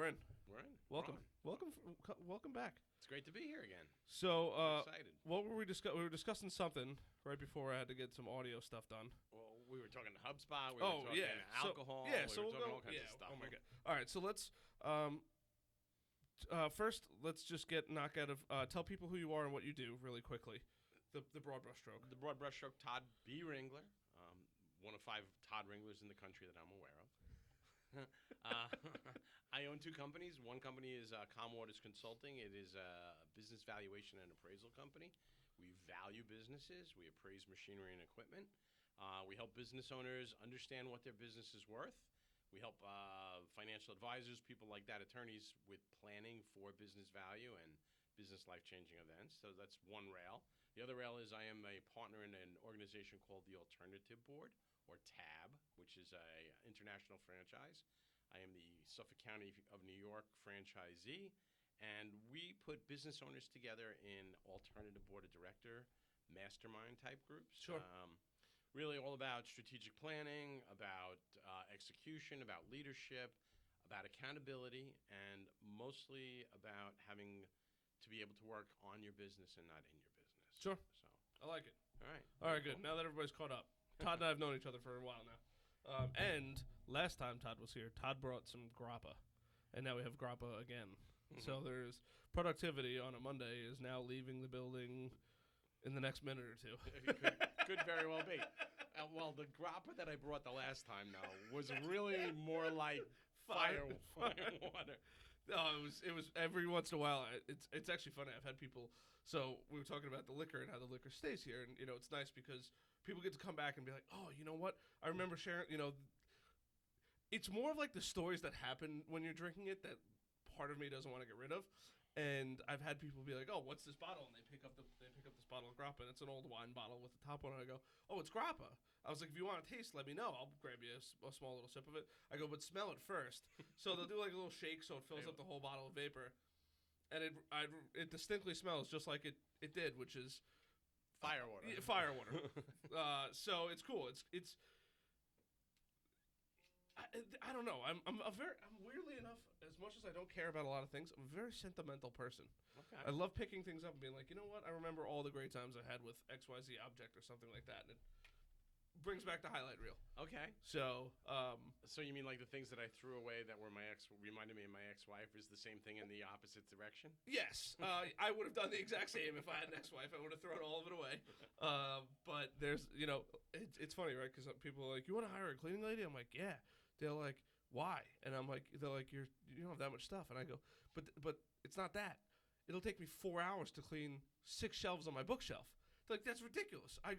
in. We're in. Welcome. Welcome back. It's great to be here again. So, I'm excited. what were we discussing? We were discussing something right before I had to get some audio stuff done. Well, we were talking HubSpot. We were talking alcohol. So, yeah, so we we'll were talking go. all kinds of stuff. Oh my god. All right, so let's first let's just knock out of tell people who you are and what you do really quickly. The broad brushstroke. The broad brushstroke. Todd B Ringler, one of 5 Todd Ringlers in the country that I'm aware of. I own 2 companies. One company is Comwaters Consulting. It is a business valuation and appraisal company. We value businesses. We appraise machinery and equipment. We help business owners understand what their business is worth. We help financial advisors, people like that, attorneys, with planning for business value and business life-changing events. So that's one rail. The other rail is I am a partner in an organization called the Alternative Board, or TAB, which is a international franchise. I am the Suffolk County of New York franchisee, and we put business owners together in alternative board of director, mastermind type groups. Sure. Really all about strategic planning, about execution, about leadership, about accountability, and mostly about having to be able to work on your business and not in your business. Sure. So, I like it. all right. All right, good. Now that everybody's caught up. Todd and I have known each other for a while now. And last time Todd was here, Todd brought some grappa. And now we have grappa again. Mm-hmm. So there's productivity on a Monday is now leaving the building in the next minute or two. Could very well be. Well, the grappa that I brought the last time, though, was really more like fire water. No, it was every once in a while. It's actually funny. I've had people. So we were talking about the liquor and how the liquor stays here, and it's nice because people get to come back and be like, oh, you know what? I remember sharing. It's more of like the stories that happen when you're drinking it that part of me doesn't want to get rid of. And I've had people be like, oh, what's this bottle? And they pick up this bottle of grappa, and it's an old wine bottle with the top on. And I go, oh, it's grappa. I was like, if you want to taste, let me know. I'll grab you a small little sip of it. I go, but smell it first. So they'll do like a little shake so it fills up the whole bottle of vapor. And it distinctly smells just like it did, which is fire water. Fire water. So it's cool. It's I don't know. I'm weirdly enough, as much as I don't care about a lot of things, I'm a very sentimental person. Okay. I love picking things up and being like, you know what? I remember all the great times I had with XYZ object or something like that, and it brings back the highlight reel. Okay. So, so you mean like the things that I threw away that were reminded me of my ex-wife is the same thing in the opposite direction? Yes. I would have done the exact same if I had an ex-wife. I would have thrown all of it away. But there's, it's funny, right? Because people are like, you want to hire a cleaning lady? I'm like, yeah. They're like, why? And I'm like, they're like, you don't have that much stuff. And I go, but it's not that. It'll take me 4 hours to clean 6 shelves on my bookshelf. They're like, that's ridiculous. They're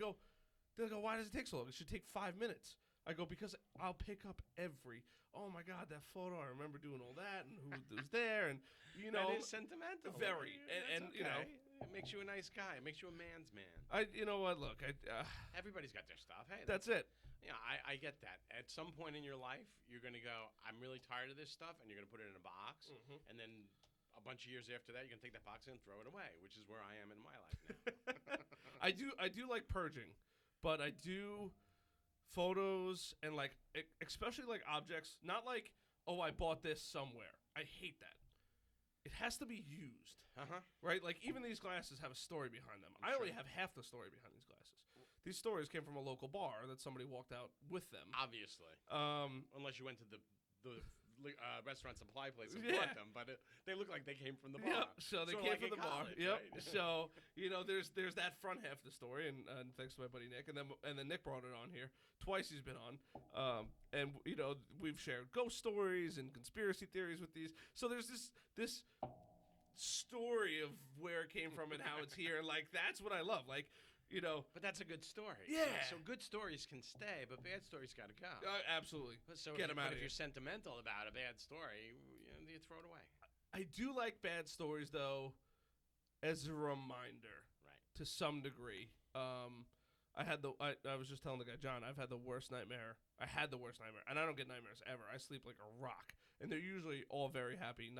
like, why does it take so long? It should take 5 minutes. I go, because I'll pick up oh my God, that photo. I remember doing all that and who was there. And, That is sentimental. Very. And okay. It makes you a nice guy. It makes you a man's man. You know what? Look, Everybody's got their stuff. Hey, that's it. Yeah, I get that. At some point in your life, you're going to go, I'm really tired of this stuff, and you're going to put it in a box. Mm-hmm. And then a bunch of years after that, you're going to take that box and throw it away, which is where I am in my life now. I do like purging, but I do photos and like especially like objects, not like, oh, I bought this somewhere. I hate that. It has to be used, right? Like even these glasses have a story behind them. I only have half the story behind these glasses. These stories came from a local bar that somebody walked out with them. Obviously, unless you went to the restaurant supply place and bought them, but they look like they came from the bar. Yep. So they came like from the college, bar. Yep. Right? So there's that front half of the story, and thanks to my buddy Nick, and then Nick brought it on here twice. He's been on, and we've shared ghost stories and conspiracy theories with these. So there's this story of where it came from and how it's here, and like that's what I love. Like. But that's a good story. Yeah. So good stories can stay, but bad stories got to go. Absolutely. So get them out of if here. you're sentimental about a bad story, you throw it away. I do like bad stories though, as a reminder, right? To some degree. I was just telling the guy John, I've had the worst nightmare. I had the worst nightmare, and I don't get nightmares ever. I sleep like a rock, and they're usually all very happy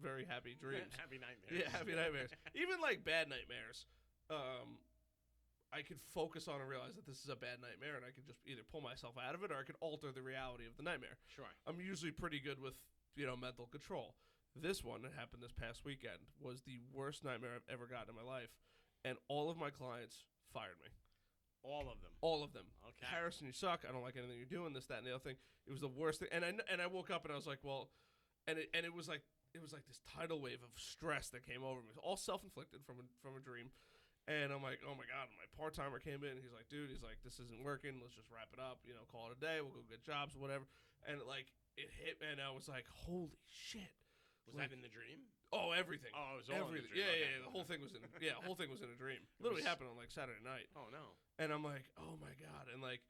very happy dreams. Happy nightmares. Yeah, happy nightmares. Even like bad nightmares. I could focus on and realize that this is a bad nightmare, and I could just either pull myself out of it or I could alter the reality of the nightmare. Sure. I'm usually pretty good with mental control. This one that happened this past weekend was the worst nightmare I've ever gotten in my life, and all of my clients fired me. All of them. All of them. Okay. Harrison, you suck. I don't like anything you're doing. This, that, and the other thing. It was the worst thing. And I woke up and I was like, well, and it was like this tidal wave of stress that came over me. It was all self-inflicted from a dream. And I'm like, oh my God. My part-timer came in. And he's like, dude. He's like, this isn't working. Let's just wrap it up. Call it a day. We'll go get jobs, whatever. And it hit, and I was like, holy shit. Was that in the dream? Oh, everything. Oh, it was all everything. in the dream. Yeah. The whole thing was in. Yeah, the whole thing was in a dream. Literally happened on like Saturday night. Oh no. And I'm like, oh my God. And like,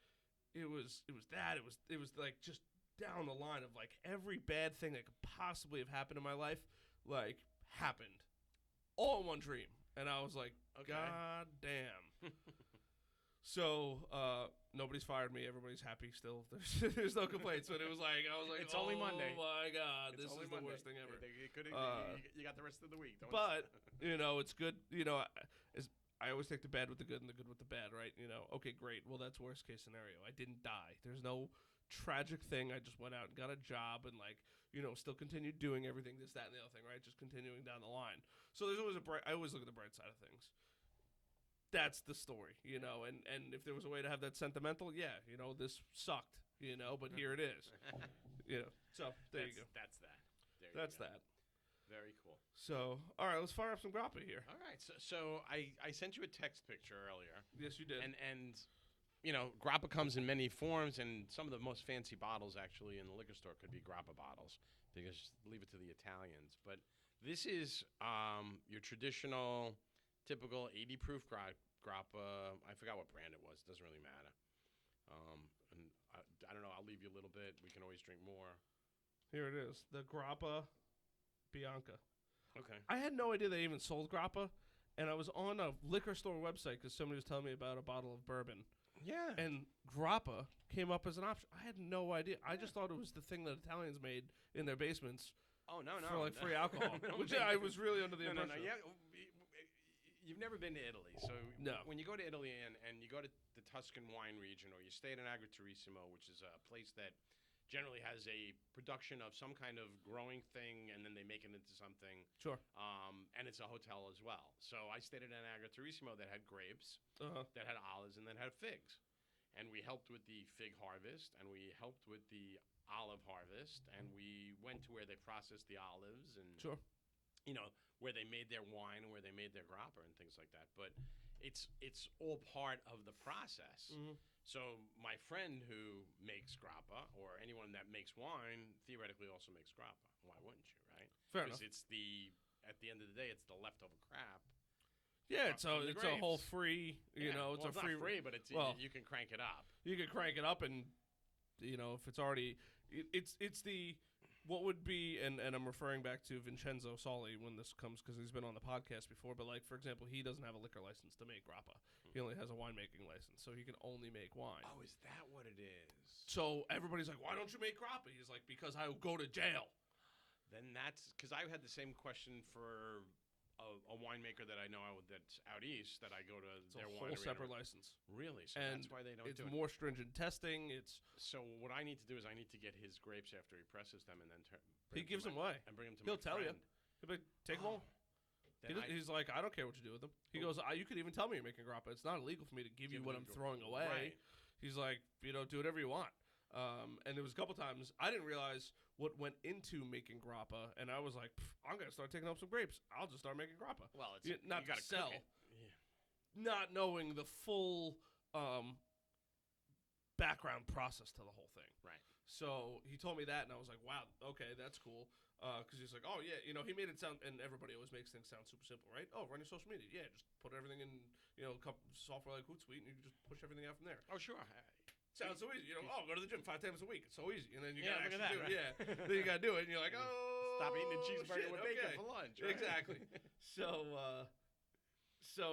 it was that. It was like just down the line of like every bad thing that could possibly have happened in my life, like happened, all in one dream. And I was like, Okay. God damn. So nobody's fired me. Everybody's happy still. There's no complaints. But I was like, It's only Monday. Oh my God, It's this is only the Monday. worst thing ever. You got the rest of the week. Don't But it's good. I always take the bad with the good and the good with the bad, right? Okay, great. Well, that's worst case scenario. I didn't die. There's no tragic thing. I just went out and got a job and still continued doing everything, this, that, and the other thing, right? Just continuing down the line. So there's always I always look at the bright side of things. That's the story, and if there was a way to have that sentimental, this sucked, but here it is, So there you go. That's that. That's that. Very cool. So, all right, let's fire up some grappa here. All right. So I sent you a text picture earlier. Yes, you did. And grappa comes in many forms, and some of the most fancy bottles actually in the liquor store could be grappa bottles, because leave it to the Italians. But this is your traditional, typical 80 proof grappa. I forgot what brand it was. Doesn't really matter. And I don't know. I'll leave you a little bit. We can always drink more. Here it is, the grappa Bianca. Okay. I had no idea they even sold grappa, and I was on a liquor store website because somebody was telling me about a bottle of bourbon. Yeah. And grappa came up as an option. I had no idea. I just thought it was the thing that Italians made in their basements. Oh no. For like free alcohol, which I was really under the impression. No. Yeah. You've never been to Italy, so no. When you go to Italy and you go to the Tuscan wine region, or you stay at an Agriturismo, which is a place that generally has a production of some kind of growing thing, and then they make it into something. Sure. And it's a hotel as well. So I stayed at an Agriturismo that had grapes, that had olives, and that had figs. And we helped with the fig harvest, and we helped with the olive harvest, and we went to where they processed the olives, and sure. Where they made their wine and where they made their grappa and things like that. But it's all part of the process. Mm-hmm. So my friend who makes grappa, or anyone that makes wine, theoretically also makes grappa. Why wouldn't you, right? Fair enough. Because at the end of the day, it's the leftover crap. Yeah, it's a whole free, it's well, a free. Not free, but you can crank it up. You can crank it up, and if it's already, it's the. What would be, and I'm referring back to Vincenzo Soli when this comes, because he's been on the podcast before, but like, for example, he doesn't have a liquor license to make grappa. He only has a winemaking license, so he can only make wine. Oh, is that what it is? So everybody's like, why don't you make grappa? He's like, because I will go to jail. Then that's, because I had the same question for a winemaker that I know that's out east, that I go to it's their a whole winery. Separate license. Really? So and that's why they don't do it. It's more stringent testing. So what I need to do is I need to get his grapes after he presses them, and then he gives them away and bring them to He'll my tell friend. you. He'll be like, take them all. He's like, I don't care what you do with them. He goes, you could even tell me you're making grappa. It's not illegal for me to give you what I'm throwing away. Right. He's like, do whatever you want. And there was a couple times I didn't realize what went into making grappa, and I was like, I'm gonna start taking up some grapes. I'll just start making grappa. Well, not you to sell, yeah. Not knowing the full background process to the whole thing. Right. So he told me that, and I was like, wow, okay, that's cool. Because he's like, oh yeah, he made it sound, and everybody always makes things sound super simple, right? Oh, run your social media, yeah, just put everything in, software like Hootsuite, and you just push everything out from there. Oh, sure. Sounds so easy. Go to the gym 5 times a week. It's so easy. And then you gotta actually that, do it. right? Yeah. Then you gotta do it, and you're like, oh, stop eating a cheeseburger with bacon okay. for lunch. Right? Exactly. So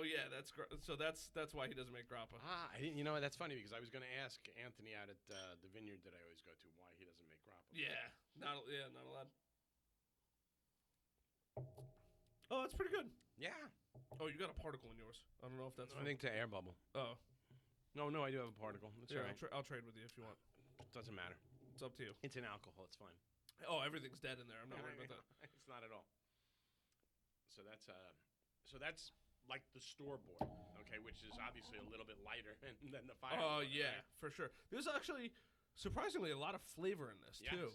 yeah, that's why he doesn't make grappa. That's funny, because I was going to ask Anthony out at the vineyard that I always go to why he doesn't make grappa. Yeah, not allowed. Oh, that's pretty good. Yeah. Oh, you got a particle in yours. I don't know if that's. I think to air bubble. Oh. No, I do have a particle. That's all right. I'll trade with you if you want. Doesn't matter. It's up to you. It's an alcohol. It's fine. Oh, everything's dead in there. I'm not worried about that. It's not at all. So that's like the store board, okay, which is obviously a little bit lighter than the fire. Oh, water, yeah, right? for sure. There's actually, surprisingly, a lot of flavor in this, Yes. too.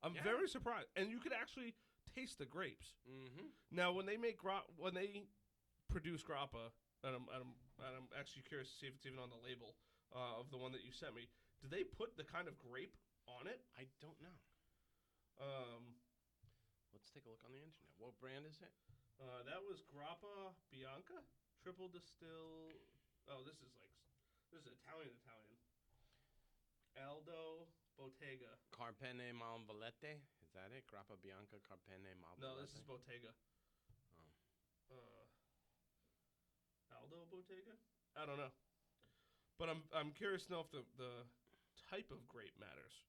I'm Yeah. very surprised. And you could actually taste the grapes. Mm-hmm. Now, when they make when they produce grappa, and I'm actually curious to see if it's even on the label of the one that you sent me, do they put the kind of grape on it? I don't know. Let's take a look on the internet. What brand is it? That was Grappa Bianca, triple distill. Oh, this is Italian. Aldo Bottega. Carpene Malvolette? Is that it? Grappa Bianca Carpene Malvolette? No, this is Bottega. Oh. Aldo Bottega? I don't know. But I'm curious to know if the type of grape matters.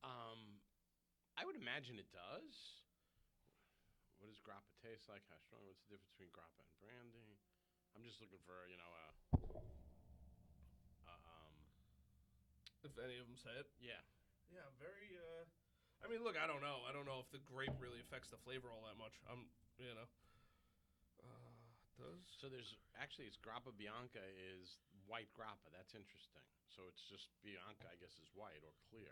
I would imagine it does. What does grappa taste like? How strong? What's the difference between grappa and brandy? I'm just looking for, If any of them say it. yeah. Yeah, very. I mean, look, I don't know. I don't know if the grape really affects the flavor all that much. Does So it's grappa bianca is white grappa. That's interesting. So it's just bianca, I guess, is white or clear.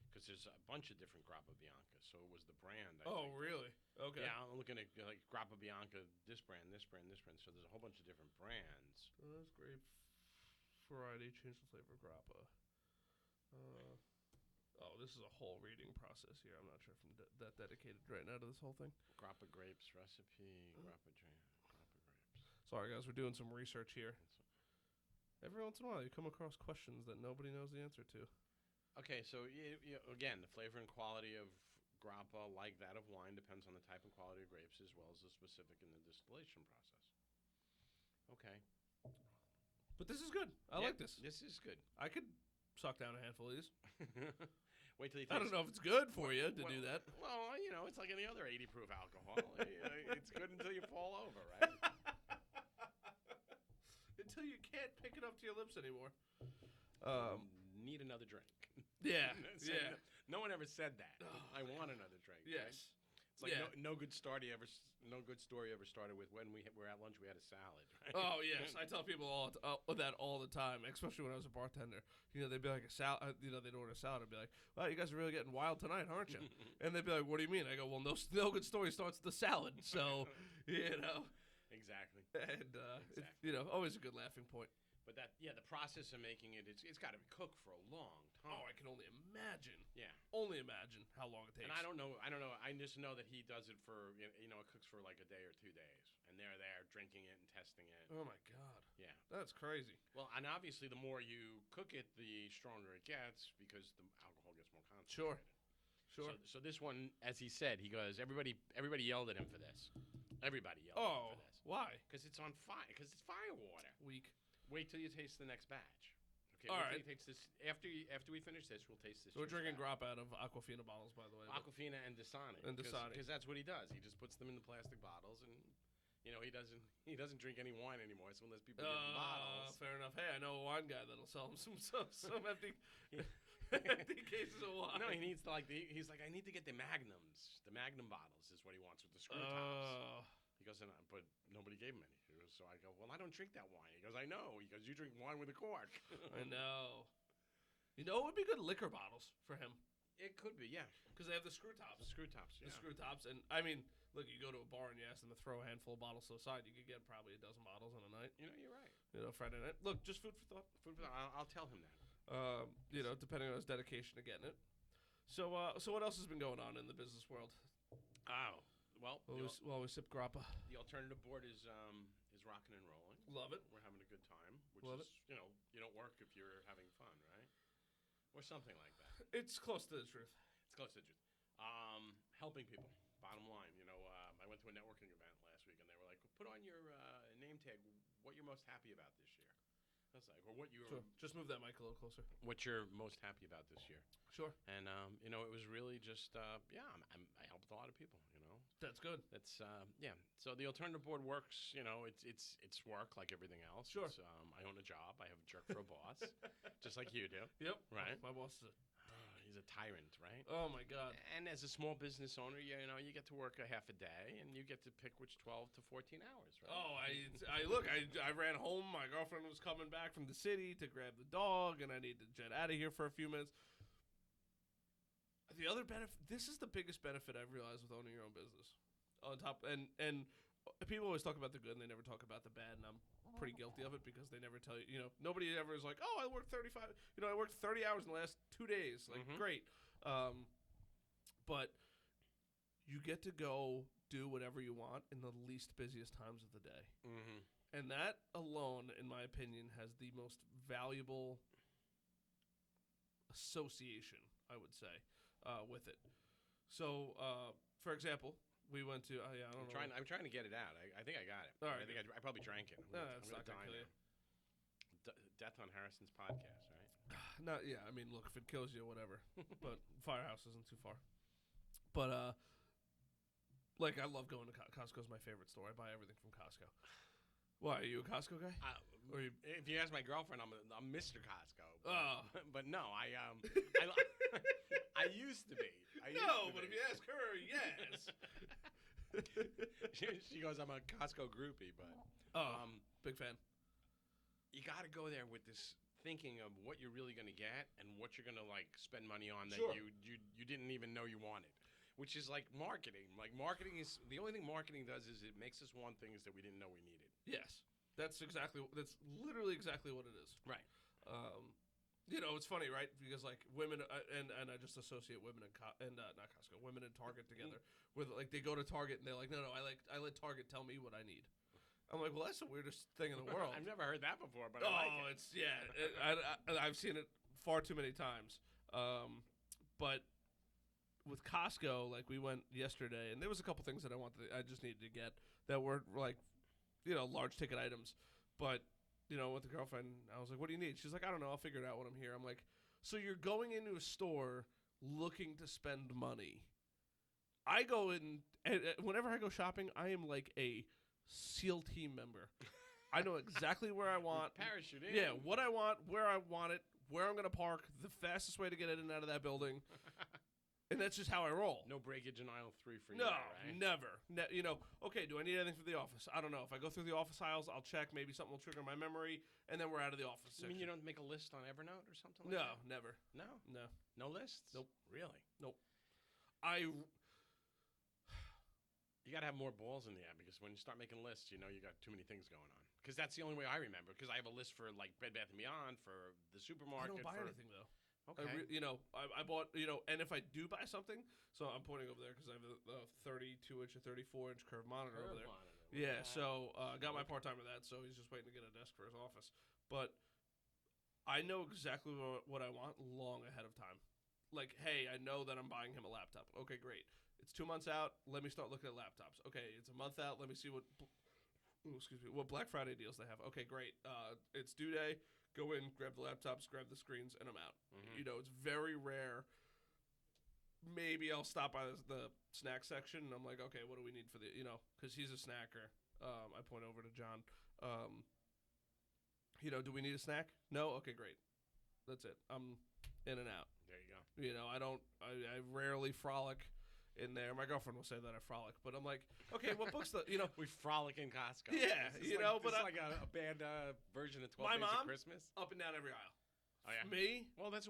Because there's a bunch of different grappa bianca. So it was the brand. I Oh, think. really? Okay. Yeah, I'm looking at like grappa bianca, this brand, this brand, this brand. So there's a whole bunch of different brands. Does grape variety change the flavor of grappa? This is a whole reading process here. I'm not sure if I'm that dedicated right now to this whole thing. Grappa grapes recipe, grappa grapes. Sorry, guys, we're doing some research here. Every once in a while, you come across questions that nobody knows the answer to. Okay, so again, the flavor and quality of grappa, like that of wine, depends on the type and quality of grapes as well as the specific in the distillation process. Okay. But this is good. I like this. This is good. I could suck down a handful of these. Wait till you I taste. don't know if it's good for you to do that. Well, it's like any other 80 proof alcohol. It's good until you fall over, right? Until you can't pick it up to your lips anymore. Need another drink. Yeah, So yeah. No one ever said that. I want another drink. Yes. Right? It's like no good story ever started with when we were at lunch. We had a salad. Right? Oh yes, I tell people that all the time, especially when I was a bartender. They'd be like a salad. They'd order a salad. I'd be like, "Wow, you guys are really getting wild tonight, aren't you?" And they'd be like, "What do you mean?" I go, "Well, no good story starts with the salad." So, Exactly. And Exactly. it's always a good laughing point. But the process of making it's got to be cooked for a long time. Oh, I can only imagine. Yeah. Only imagine how long it takes. And I don't know. I just know that he does it for it cooks for like a day or 2 days, and they're there drinking it and testing it. Oh my God. Yeah. That's crazy. Well, and obviously the more you cook it, the stronger it gets because the alcohol gets more concentrated. Sure. So this one, as he said, he goes, everybody yelled at him for this. Everybody yelled at him for this. Why? Because it's on fire. Because it's fire water. Weak. Wait till you taste the next batch. Okay. All wait right. till you taste this after we finish this. We'll taste this. We're juice drinking batch. grappa out of Aquafina bottles, by the way. Aquafina and Dasani. Because that's what he does. He just puts them in the plastic bottles, and he doesn't drink any wine anymore. So unless people give him bottles. Fair enough. Hey, I know a wine guy that'll sell him some empty empty cases of wine. No, he needs he's like, I need to get the magnums. The magnum bottles is what he wants with the screw tops. He goes, but nobody gave him any. He goes, so I go, well, I don't drink that wine. He goes, I know. He goes, you drink wine with a cork. I know. It would be good liquor bottles for him. It could be, yeah. Because they have the screw tops. The screw tops, yeah. The screw tops. And, I mean, look, you go to a bar and you ask them to throw a handful of bottles to the side, you could get probably a dozen bottles in a night. You're right. Friday night. Look, just food for thought. Food for thought. I'll tell him that. Depending on his dedication to getting it. So what else has been going on in the business world? Oh, well, While we sip grappa. the alternative board is rocking and rolling. Love it. We're having a good time, which Love is, you don't work if you're having fun, right? Or something like that. It's close to the truth. It's close to the truth. Helping people, bottom line. I went to a networking event last week, and they were like, put on your name tag what you're most happy about this year. I was like, or what you Sure. Just move that mic a little closer. what you're most happy about this year. Sure. And, it was really just, I helped a lot of people, That's good. That's yeah. So the alternative board works. It's work like everything else. Sure. I own a job. I have a jerk for a boss, just like you do. Yep. Right. My boss is is a tyrant, right? Oh my God. And as a small business owner, you get to work a half a day, and you get to pick which 12 to 14 hours, right? Oh, I ran home. My girlfriend was coming back from the city to grab the dog, and I need to jet out of here for a few minutes. The other benefit, this is the biggest benefit I've realized with owning your own business. On top, and people always talk about the good, and they never talk about the bad, and I'm pretty guilty of it because they never tell you. Nobody ever is like, oh, I worked 35. I worked 30 hours in the last 2 days. Like, great. But you get to go do whatever you want in the least busiest times of the day. Mm-hmm. And that alone, in my opinion, has the most valuable association, I would say, with it. So, for example, we went to. I don't know. I'm trying to get it out. I think I got it. All right. I think I probably drank it. That's not gonna kill you. Death on Harrison's podcast, right? No, yeah. I mean, look, if it kills you, whatever. But Firehouse isn't too far. But like, I love going to Costco's my favorite store. I buy everything from Costco. Why, are you a Costco guy? Or if you ask my girlfriend, I'm Mr. Costco. But, Oh, but no, I used to be. But if you ask her, yes. She goes, I'm a Costco groupie, but big fan. You got to go there with this thinking of what you're really going to get and what you're going to like spend money on that Sure. you didn't even know you wanted, which is like marketing. Like marketing is the only thing marketing does is it makes us want things that we didn't know we needed. Yes, that's literally exactly what it is. Right. It's funny, right? Because like women, and I just associate women and not Costco, women and Target together. With like they go to Target and they're like, no, I let Target tell me what I need. I'm like, well, that's the weirdest thing in the world. I've never heard that before, but I like it. I've seen it far too many times. But with Costco, like we went yesterday, and there was a couple things that I just needed to get that were like, large ticket items. But with the girlfriend, I was like, what do you need? She's like, I don't know. I'll figure it out when I'm here. I'm like, so you're going into a store looking to spend money. I go in, and whenever I go shopping, I am like a SEAL team member. I know exactly where I want. Parachute in. Yeah, what I want, where I want it, where I'm going to park, the fastest way to get in and out of that building. And that's just how I roll. No breakage in aisle 3 for you. No, right? never. Okay, do I need anything for the office? I don't know. If I go through the office aisles, I'll check. Maybe something will trigger my memory, and then we're out of the office You mean you don't make a list on Evernote or something like that? No, never. No? No. No lists? Nope. Really? Nope. You got to have more balls in the air because when you start making lists, you got too many things going on. Because that's the only way I remember. Because I have a list for like Bed Bath & Beyond, for the supermarket. I don't buy anything, though. Okay. I bought, and if I do buy something, so I'm pointing over there because I have a 32-inch or 34-inch curved monitor over there. Yeah, so I got my part-time with that, so he's just waiting to get a desk for his office. But I know exactly what I want long ahead of time. Like, hey, I know that I'm buying him a laptop. Okay, great. It's 2 months out. Let me start looking at laptops. Okay, it's a month out. Let me see what Black Friday deals they have. Okay, great. It's due day. Go in, grab the laptops, grab the screens, and I'm out. Mm-hmm. It's very rare. Maybe I'll stop by the snack section, and I'm like, okay, what do we need for the, because he's a snacker. I point over to John. Do we need a snack? No? Okay, great. That's it. I'm in and out. There you go. I rarely frolic in there. My girlfriend will say that I frolic, but I'm like, okay, what books we frolic in Costco. Yeah, but like a bad version of 12 Days of Christmas. Up and down every aisle. Oh yeah. Me? Well, that's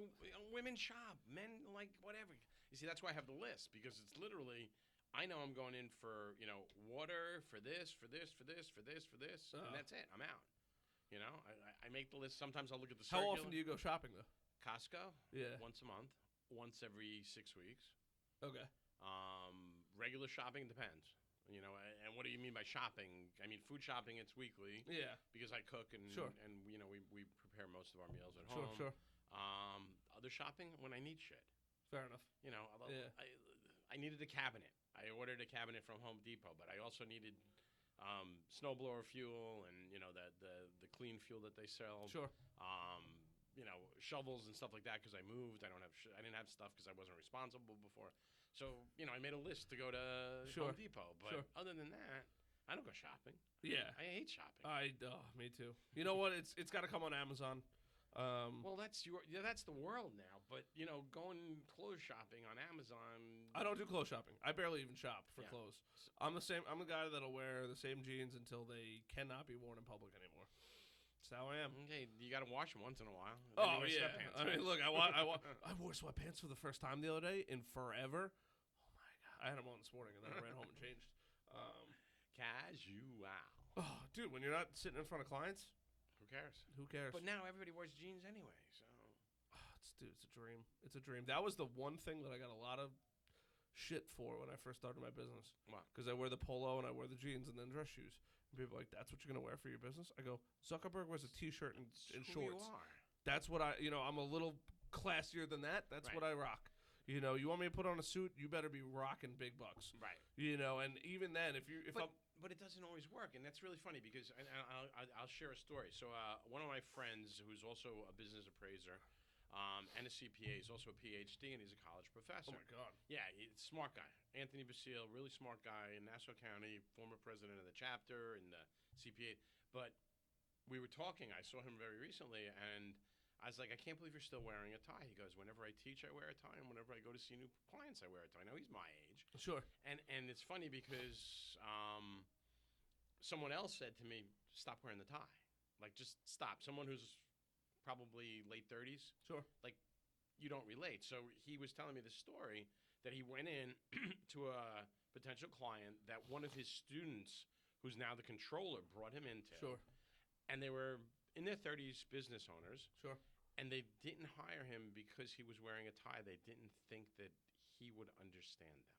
women shop, men like whatever. You see, that's why I have the list because it's literally I know I'm going in for water for this, and that's it. I'm out. I make the list. Sometimes I'll look at the. How often do you go shopping though? Costco. Yeah. Once a month. Once every 6 weeks. Okay. Regular shopping depends. And what do you mean by shopping? I mean food shopping. It's weekly. Yeah. Because I cook and sure. And we prepare most of our meals at home. Sure. Other shopping when I need shit. Fair enough. Yeah. I needed a cabinet. I ordered a cabinet from Home Depot, but I also needed snowblower fuel and the clean fuel that they sell. Sure. Shovels and stuff like that because I moved. I didn't have stuff because I wasn't responsible before. So, I made a list to go to Sure. Home Depot. But other than that, I don't go shopping. Yeah. I hate shopping. Me too. You know what? It's got to come on Amazon. Well, that's the world now. But going clothes shopping on Amazon. I don't do clothes shopping. I barely even shop for Yeah. clothes. I'm the guy that'll wear the same jeans until they cannot be worn in public anymore. That's how I am. Okay, you got to wash them once in a while. Then Oh you wear yeah. sweatpants, I mean, right? look, I wore sweatpants for the first time the other day in forever. Oh my god, I had them on this morning and then I ran home and changed. Casual. Oh, dude, when you're not sitting in front of clients, Who cares? who cares? But now everybody wears jeans anyway. So Dude, it's a dream. It's a dream. That was the one thing that I got a lot of shit for when I first started my business. What? Because I wear the polo and I wear the jeans and then dress shoes. And people are like, that's what you're going to wear for your business? I go, Zuckerberg wears a T-shirt and who shorts. you are. That's what I'm a little classier than that. That's Right. what I rock. You want me to put on a suit, you better be rocking big bucks. Right. And even then, But it doesn't always work, and that's really funny because I'll share a story. So one of my friends, who's also a business appraiser and a CPA, is also a PhD, and he's a college professor. oh my god, Yeah, he's a smart guy. Anthony Basile, really smart guy in Nassau County, former president of the chapter and the CPA. But we were talking. I saw him very recently, and I was like, I can't believe you're still wearing a tie. He goes, whenever I teach, I wear a tie, and whenever I go to see new clients, I wear a tie. Now, he's my age. sure, And it's funny because someone else said to me, stop wearing the tie. Like, just stop. Someone who's probably late 30s. sure, You don't relate. So he was telling me the story that he went in to a potential client that one of his students, who's now the controller, brought him into. sure, And they were in their 30s business owners. sure. And they didn't hire him because he was wearing a tie. They didn't think that he would understand them.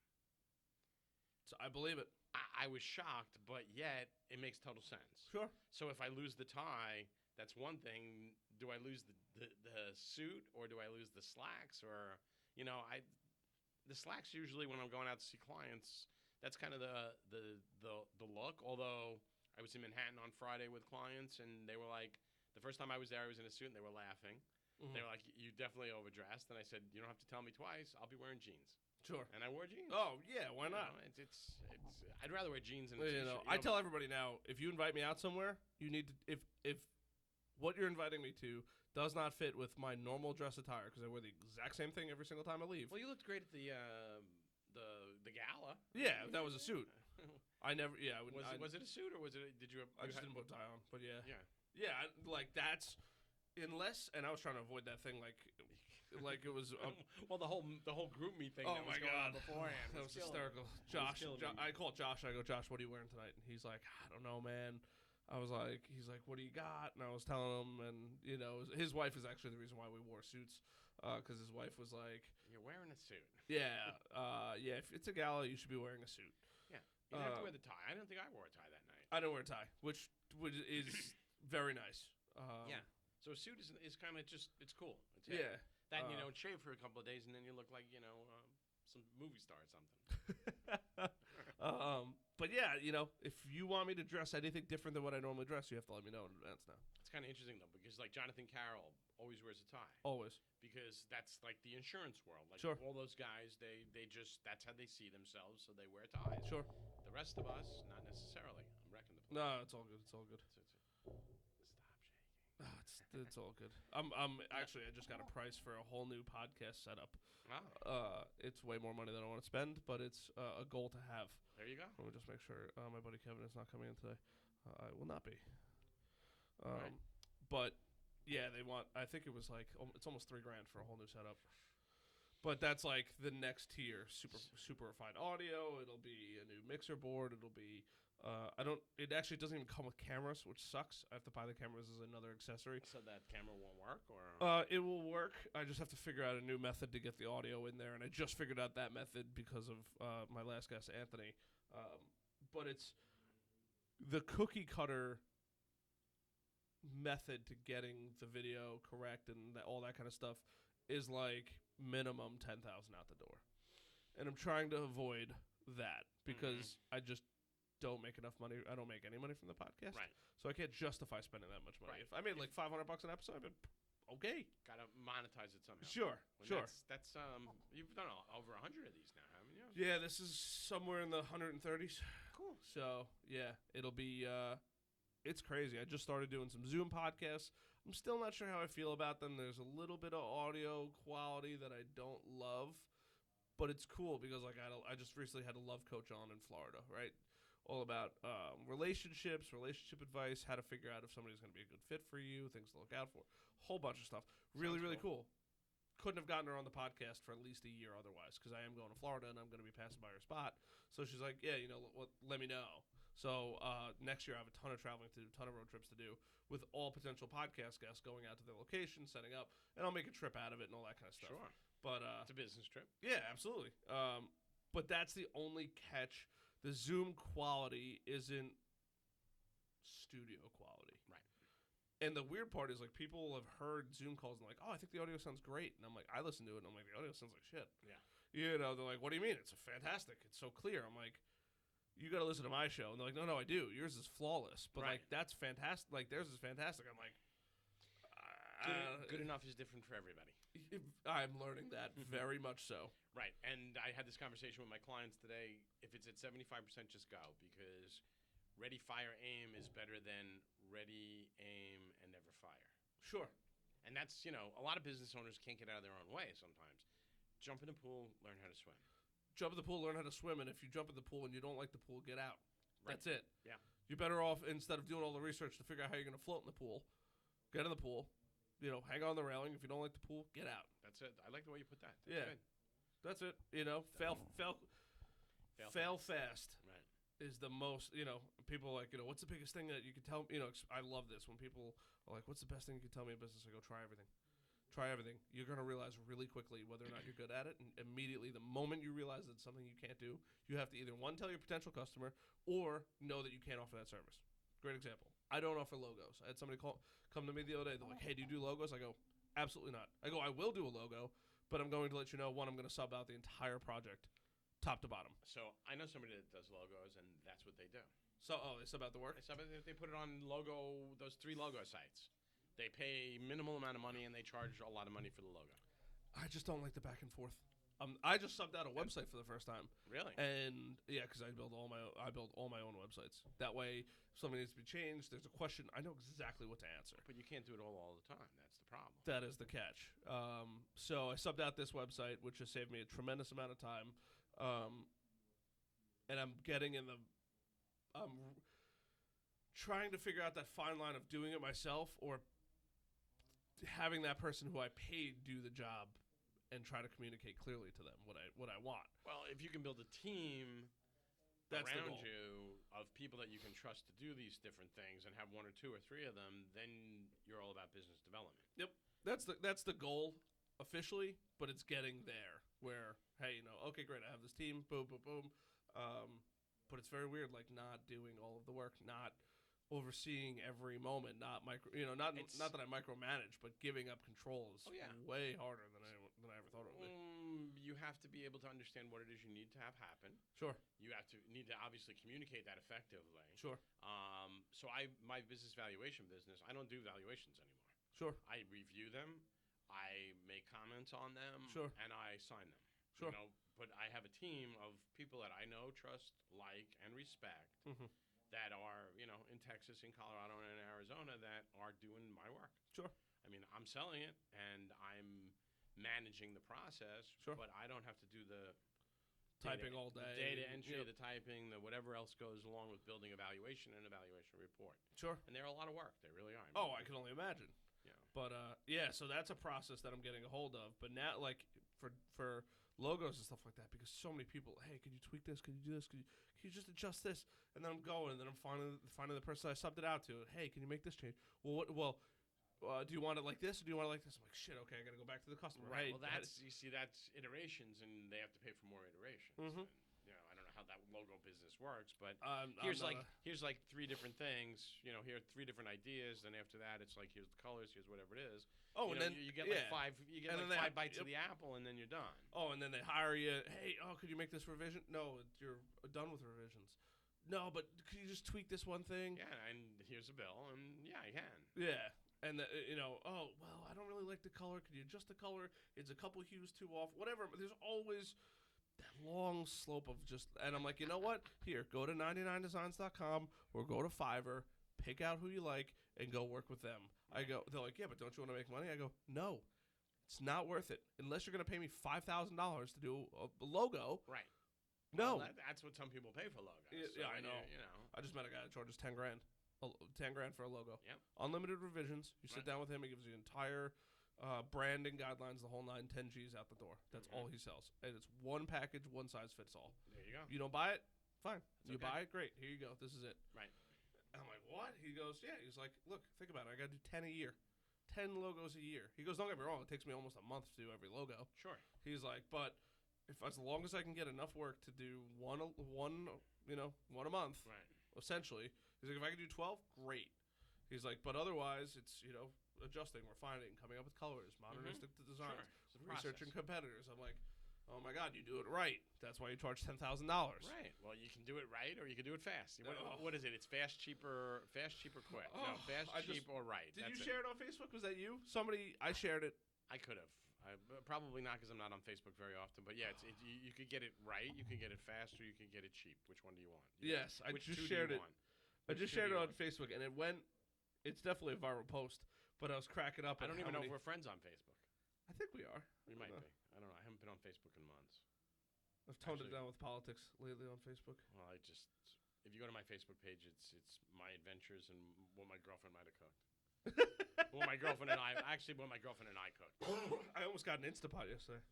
So I believe it. I was shocked, but yet it makes total sense. Sure. So if I lose the tie, that's one thing. Do I lose the suit, or do I lose the slacks? Or the slacks usually when I'm going out to see clients, that's kind of the look. Although I was in Manhattan on Friday with clients, and they were like, the first time I was there, I was in a suit, and they were laughing. Mhm. They were like, "You definitely overdressed." And I said, "You don't have to tell me twice. I'll be wearing jeans." Sure. And I wore jeans. Oh yeah, why not? It's I'd rather wear jeans than a Well, t-shirt. I tell everybody now, if you invite me out somewhere, you need to if what you're inviting me to does not fit with my normal dress attire, because I wear the exact same thing every single time I leave. Well, you looked great at the gala. Yeah, that was a suit. I never. Yeah, Was it a suit, or was it? Did you? I just didn't put a tie on, but yeah. Yeah. Yeah, like that's unless, and I was trying to avoid that thing like it was. Well, the whole group me thing. Oh that my was going on god, beforehand that was killing hysterical. me. Josh, killing me. I called Josh. I go, Josh, what are you wearing tonight? And he's like, I don't know, man. I was like, he's like, what do you got? And I was telling him, and his wife is actually the reason why we wore suits, because his wife was like, You're wearing a suit. yeah, if it's a gala, you should be wearing a suit. Yeah. You didn't have to wear the tie. I don't think I wore a tie that night. I didn't wear a tie, which is very nice. Yeah. So a suit is kind of just, it's cool. It's Yeah. That you don't shave for a couple of days, and then you look like some movie star or something. But yeah, if you want me to dress anything different than what I normally dress, you have to let me know in advance now. It's kind of interesting though, because like Jonathan Carroll always wears a tie. Always. Because that's like the insurance world. Like Sure. all those guys, they just, that's how they see themselves, so they wear ties. Sure. The rest of us, not necessarily. I'm wrecking the place. No, it's all good. It's all good. Stop shaking. It's all good. Actually, I just got a price for a whole new podcast setup. Wow. It's way more money than I want to spend, but it's a goal to have. There you go. Let me just make sure my buddy Kevin is not coming in today. I will not be. Right. But yeah, they want. I think it was like it's almost $3,000 for a whole new setup. But that's like the next tier, super refined audio. It'll be a new mixer board. It'll be. It actually doesn't even come with cameras, which sucks. I have to buy the cameras as another accessory. So that camera won't work, or? It will work. I just have to figure out a new method to get the audio in there, and I just figured out that method because of my last guest, Anthony. But it's the cookie cutter method to getting the video correct and all that kind of stuff is like minimum $10,000 out the door, and I'm trying to avoid that because I just don't make enough money. I don't make any money from the podcast, Right. So I can't justify spending that much money. Right. If I made like $500 an episode, I'd be okay. Gotta monetize it somehow. Sure. That's you've done over 100 of these now, haven't you? Yeah, this is somewhere in the 130s. Cool. So yeah, it'll be. It's crazy. I just started doing some Zoom podcasts. I'm still not sure how I feel about them. There's a little bit of audio quality that I don't love, but it's cool because like I just recently had a love coach on in Florida, right? All about relationships, relationship advice, how to figure out if somebody's going to be a good fit for you, things to look out for, whole bunch of stuff. Really, really cool. Couldn't have gotten her on the podcast for at least a year otherwise because I am going to Florida and I'm going to be passing by her spot. So she's like, yeah, let me know. So next year I have a ton of traveling to do, a ton of road trips to do with all potential podcast guests going out to their location, setting up, and I'll make a trip out of it and all that kind of stuff. Sure. But it's a business trip. Yeah, absolutely. But that's the only catch. The Zoom quality isn't studio quality. Right. And the weird part is like people have heard Zoom calls and like, oh, I think the audio sounds great. And I'm like, I listen to it and I'm like, the audio sounds like shit. Yeah. They're like, what do you mean? It's fantastic. It's so clear. I'm like, you got to listen to my show. And they're like, no, I do. Yours is flawless. But right. like, that's fantastic. Like, theirs is fantastic. I'm like, good enough is different for everybody. I'm learning that very much so. Right. And I had this conversation with my clients today. If it's at 75%, just go because ready, fire, aim is better than ready, aim, and never fire. Sure. And that's, a lot of business owners can't get out of their own way sometimes. Jump in the pool, learn how to swim. Jump in the pool, learn how to swim, and if you jump in the pool and you don't like the pool, get out. Right. That's it. Yeah. You're better off, instead of doing all the research to figure out how you're going to float in the pool, get in the pool, hang on the railing. If you don't like the pool, get out. That's it. I like the way you put that. That's good. That's it. Fail fast. Right. Is the most, people are like, what's the biggest thing that you can tell me? I love this when people are like, what's the best thing you can tell me in business? I go, try everything. Try everything. You're going to realize really quickly whether or not you're good at it. And immediately, the moment you realize that it's something you can't do, you have to either, one, tell your potential customer or know that you can't offer that service. Great example. I don't offer logos. I had somebody come to me the other day. They're like, hey, do you do logos? I go, absolutely not. I go, I will do a logo, but I'm going to let you know, one, I'm going to sub out the entire project, top to bottom. So I know somebody that does logos, and that's what they do. So, they sub out the work? They put it on those 3 logo sites. They pay minimal amount of money, and they charge a lot of money for the logo. I just don't like the back and forth. I just subbed out a website for the first time. Really? And yeah, because I build all my own websites. That way, if something needs to be changed, there's a question, I know exactly what to answer. But you can't do it all the time. That's the problem. That is the catch. So I subbed out this website, which has saved me a tremendous amount of time. And I'm trying to figure out that fine line of doing it myself or having that person who I paid do the job and try to communicate clearly to them what I want. Well, if you can build a team around you of people that you can trust to do these different things and have 1 or 2 or 3 of them, then you're all about business development. Yep. That's the goal officially, but it's getting there where, hey, okay, great, I have this team, boom, boom, boom. But it's very weird, like not doing all of the work, not overseeing every moment, not not that I micromanage, but giving up control is way harder than I ever thought it would be. You have to be able to understand what it is you need to have happen. Sure. You need to obviously communicate that effectively. Sure. So my business valuation business, I don't do valuations anymore. Sure. I review them, I make comments on them, sure, and I sign them. Sure. But I have a team of people that I know, trust, like, and respect. Mm-hmm. That are, in Texas, in Colorado, and in Arizona that are doing my work. Sure. I mean, I'm selling it, and I'm managing the process, sure, but I don't have to do the typing all day. The data entry, the typing, the whatever else goes along with building evaluation and evaluation report. Sure. And they're a lot of work. They really are. I can only imagine. Yeah. But, so that's a process that I'm getting a hold of. But now, like, for logos and stuff like that, because so many people, hey, could you tweak this? Could you do this? Could you just adjust this? And then I'm going, and then I'm finding the person I subbed it out to. Hey, can you make this change? Well, do you want it like this, or do you want it like this? I'm like, shit, okay, I got to go back to the customer. Right. Hey, well, that's iterations, and they have to pay for more iterations. Mm-hmm. And, I don't know how that logo business works, but here's 3 different things. Here are 3 different ideas. Then after that, it's like, here's the colors, here's whatever it is. Oh, and then you get like 5. You get like 5 bites of the apple, and then you're done. Oh, and then they hire you. Hey, could you make this revision? No, you're done with revisions. No, but could you just tweak this one thing? Yeah, and here's a bill, and yeah, I can. Yeah, and I don't really like the color. Could you adjust the color? It's a couple hues too off. Whatever. But there's always that long slope of just, and I'm like, you know what? Here, go to 99designs.com or go to Fiverr, pick out who you like, and go work with them. I go, they're like, yeah, but don't you want to make money? I go, no, it's not worth it unless you're gonna pay me $5,000 to do a logo. Right. No, Well, that's what some people pay for logos. yeah, I know. You know. I just met a guy that charges $10 grand, $10 grand for a logo. Yep. Unlimited revisions. You sit down with him, he gives you entire branding guidelines, the whole 9, 10 G's out the door. That's all he sells, and it's one package, one size fits all. There you go. You don't buy it, fine. You Okay. buy it, great. Here you go. This is it. Right. And I'm like, what? He goes, yeah. He's like, look, think about it. I got to do 10 a year. 10 logos a year. He goes, don't get me wrong. It takes me almost a month to do every logo. Sure. He's like, but if as long as I can get enough work to do one a month, Right. essentially. He's like, if I can do 12, great. He's like, but otherwise, it's, adjusting, refining, coming up with colors, modernistic designs, Sure. researching competitors. I'm like, oh my God, you do it right. That's why you charge $10,000. Right. Well, you can do it right, or you can do it fast. What is it? It's fast, cheaper, quick. No, fast, cheap, or right. Did you share it on Facebook? Was that you? I shared it. I could have. Probably not, because I'm not on Facebook very often. But yeah, you could get it right, you can get it fast, or you can get it cheap. Which one do you want? Yes, I Which just two do shared you it. want? I just shared it on Facebook, and it went. It's definitely a viral post, but I was cracking up. I don't even know if we're friends on Facebook. I think we are. We might be. I don't know. I haven't been on Facebook in months. I've toned it down with politics lately on Facebook. Well, if you go to my Facebook page, it's my adventures and what my girlfriend might have cooked. What my girlfriend and I cooked. I almost got an Instapot yesterday.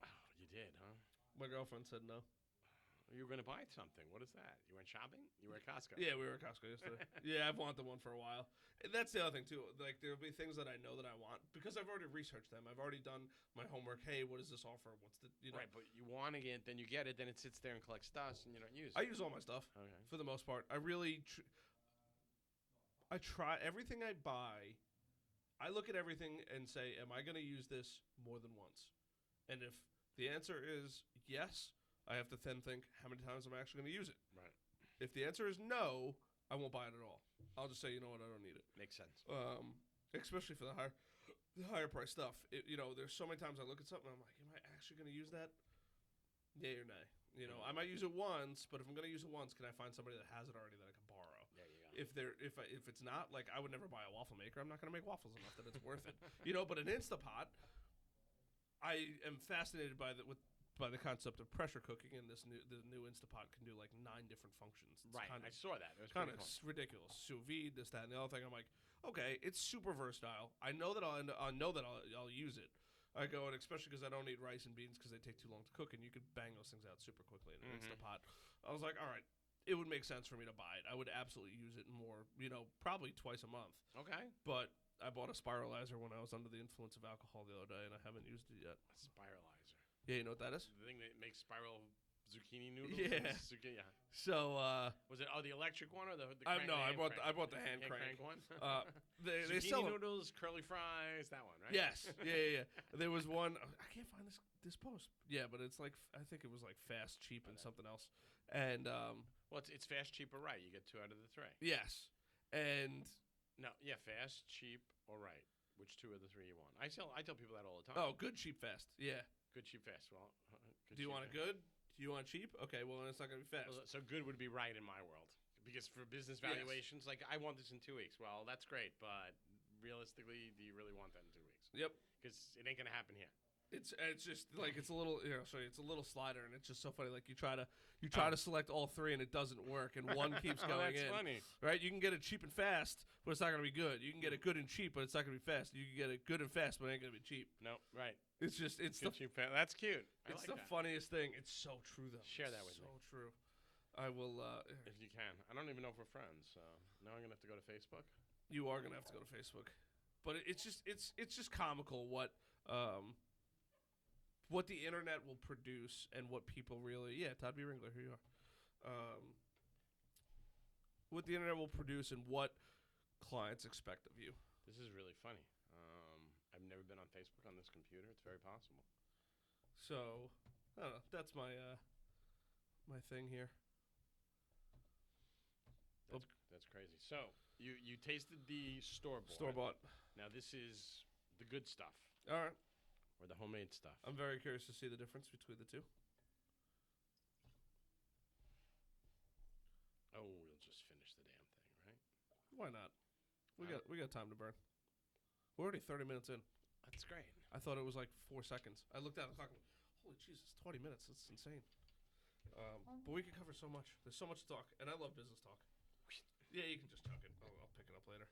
Oh, you did, huh? My girlfriend said no. You were going to buy something. What is that? You went shopping? You were at Costco? Yeah, we were at Costco yesterday. Yeah, I've wanted one for a while. And that's the other thing, too. Like, there'll be things that I know that I want because I've already researched them. I've already done my homework. Hey, what does this offer? What's the, Right, but you want it, then you get it, then it sits there and collects dust, and you don't use it. I use all my stuff for the most part. I really I try everything I buy. I look at everything and say, am I going to use this more than once? And if the answer is yes, I have to then think, how many times am I actually going to use it? Right. If the answer is no, I won't buy it at all. I'll just say, you know what, I don't need it. Makes sense. Especially for the higher price stuff. There's so many times I look at something and I'm like, am I actually going to use that? Yay or nay. I might use it once, but if I'm going to use it once, can I find somebody that has it already that I can borrow? There you go. If it's not, like, I would never buy a waffle maker. I'm not going to make waffles enough that it's worth it. But an Instapot, I am fascinated by the concept of pressure cooking, and the new Instapot can do like 9 different functions. It's right, I saw that. It was kind of cool. ridiculous. Sous vide, this, that, and the other thing. I'm like, okay, it's super versatile. I know that I'll use it. I go, and especially because I don't eat rice and beans because they take too long to cook, and you could bang those things out super quickly in an Instapot. I was like, all right, it would make sense for me to buy it. I would absolutely use it more, probably twice a month. Okay. But I bought a spiralizer when I was under the influence of alcohol the other day, and I haven't used it yet. A spiralizer. Yeah, you know what that is? The thing that makes spiral zucchini noodles. Yeah. Yeah. So was it the electric one or the I crank? no, I bought the hand crank one. They zucchini sell noodles, curly fries, that one, right? Yes. Yeah. There was one. I can't find this post. Yeah, but it's like I think it was like fast, cheap, and something else. And well, it's fast, cheap, or right. You get 2 out of the 3. Yes. And no, yeah, fast, cheap, or right. Which 2 of the 3 you want? I tell people that all the time. Oh, good, cheap, fast. Yeah. Good, cheap, fast. Well, do you want it good? Do you want cheap? Okay, well, then it's not going to be fast. Well, so good would be right in my world. Because for business valuations, like, I want this in 2 weeks. Well, that's great, but realistically, do you really want that in 2 weeks? Yep. Because it ain't going to happen here. It's just like it's a little it's a little slider, and it's just so funny. Like you try to select all 3 and it doesn't work, and one keeps going that's in. Funny, right? You can get it cheap and fast, but it's not going to be good. You can get it good and cheap, but it's not going to be fast. You can get it good and fast, but it ain't going to be cheap. No, right. It's just it's good, cheap, that's cute. It's the funniest thing. It's so true though. Share that with me. So true. I will if you can. I don't even know if we're friends, so now I'm gonna have to go to Facebook. You are gonna have to go to Facebook, but it's just comical what the internet will produce and what people really Todd B Ringler, here you are. What the internet will produce and what clients expect of you. This is really funny. I've never been on Facebook on this computer. It's very possible. So, I don't know. That's my my thing here. That's crazy. So you tasted the store-bought. Store-bought. Now this is the good stuff. All right. Or the homemade stuff. I'm very curious to see the difference between the two. Oh, we'll just finish the damn thing, right? Why not? We got time to burn. We're already 30 minutes in. That's great. I thought it was like 4 seconds. I looked at the clock. And went, holy Jesus, 20 minutes. That's insane. But we could cover so much. There's so much to talk, and I love business talk. Yeah, you can just chunk it. I'll pick it up later.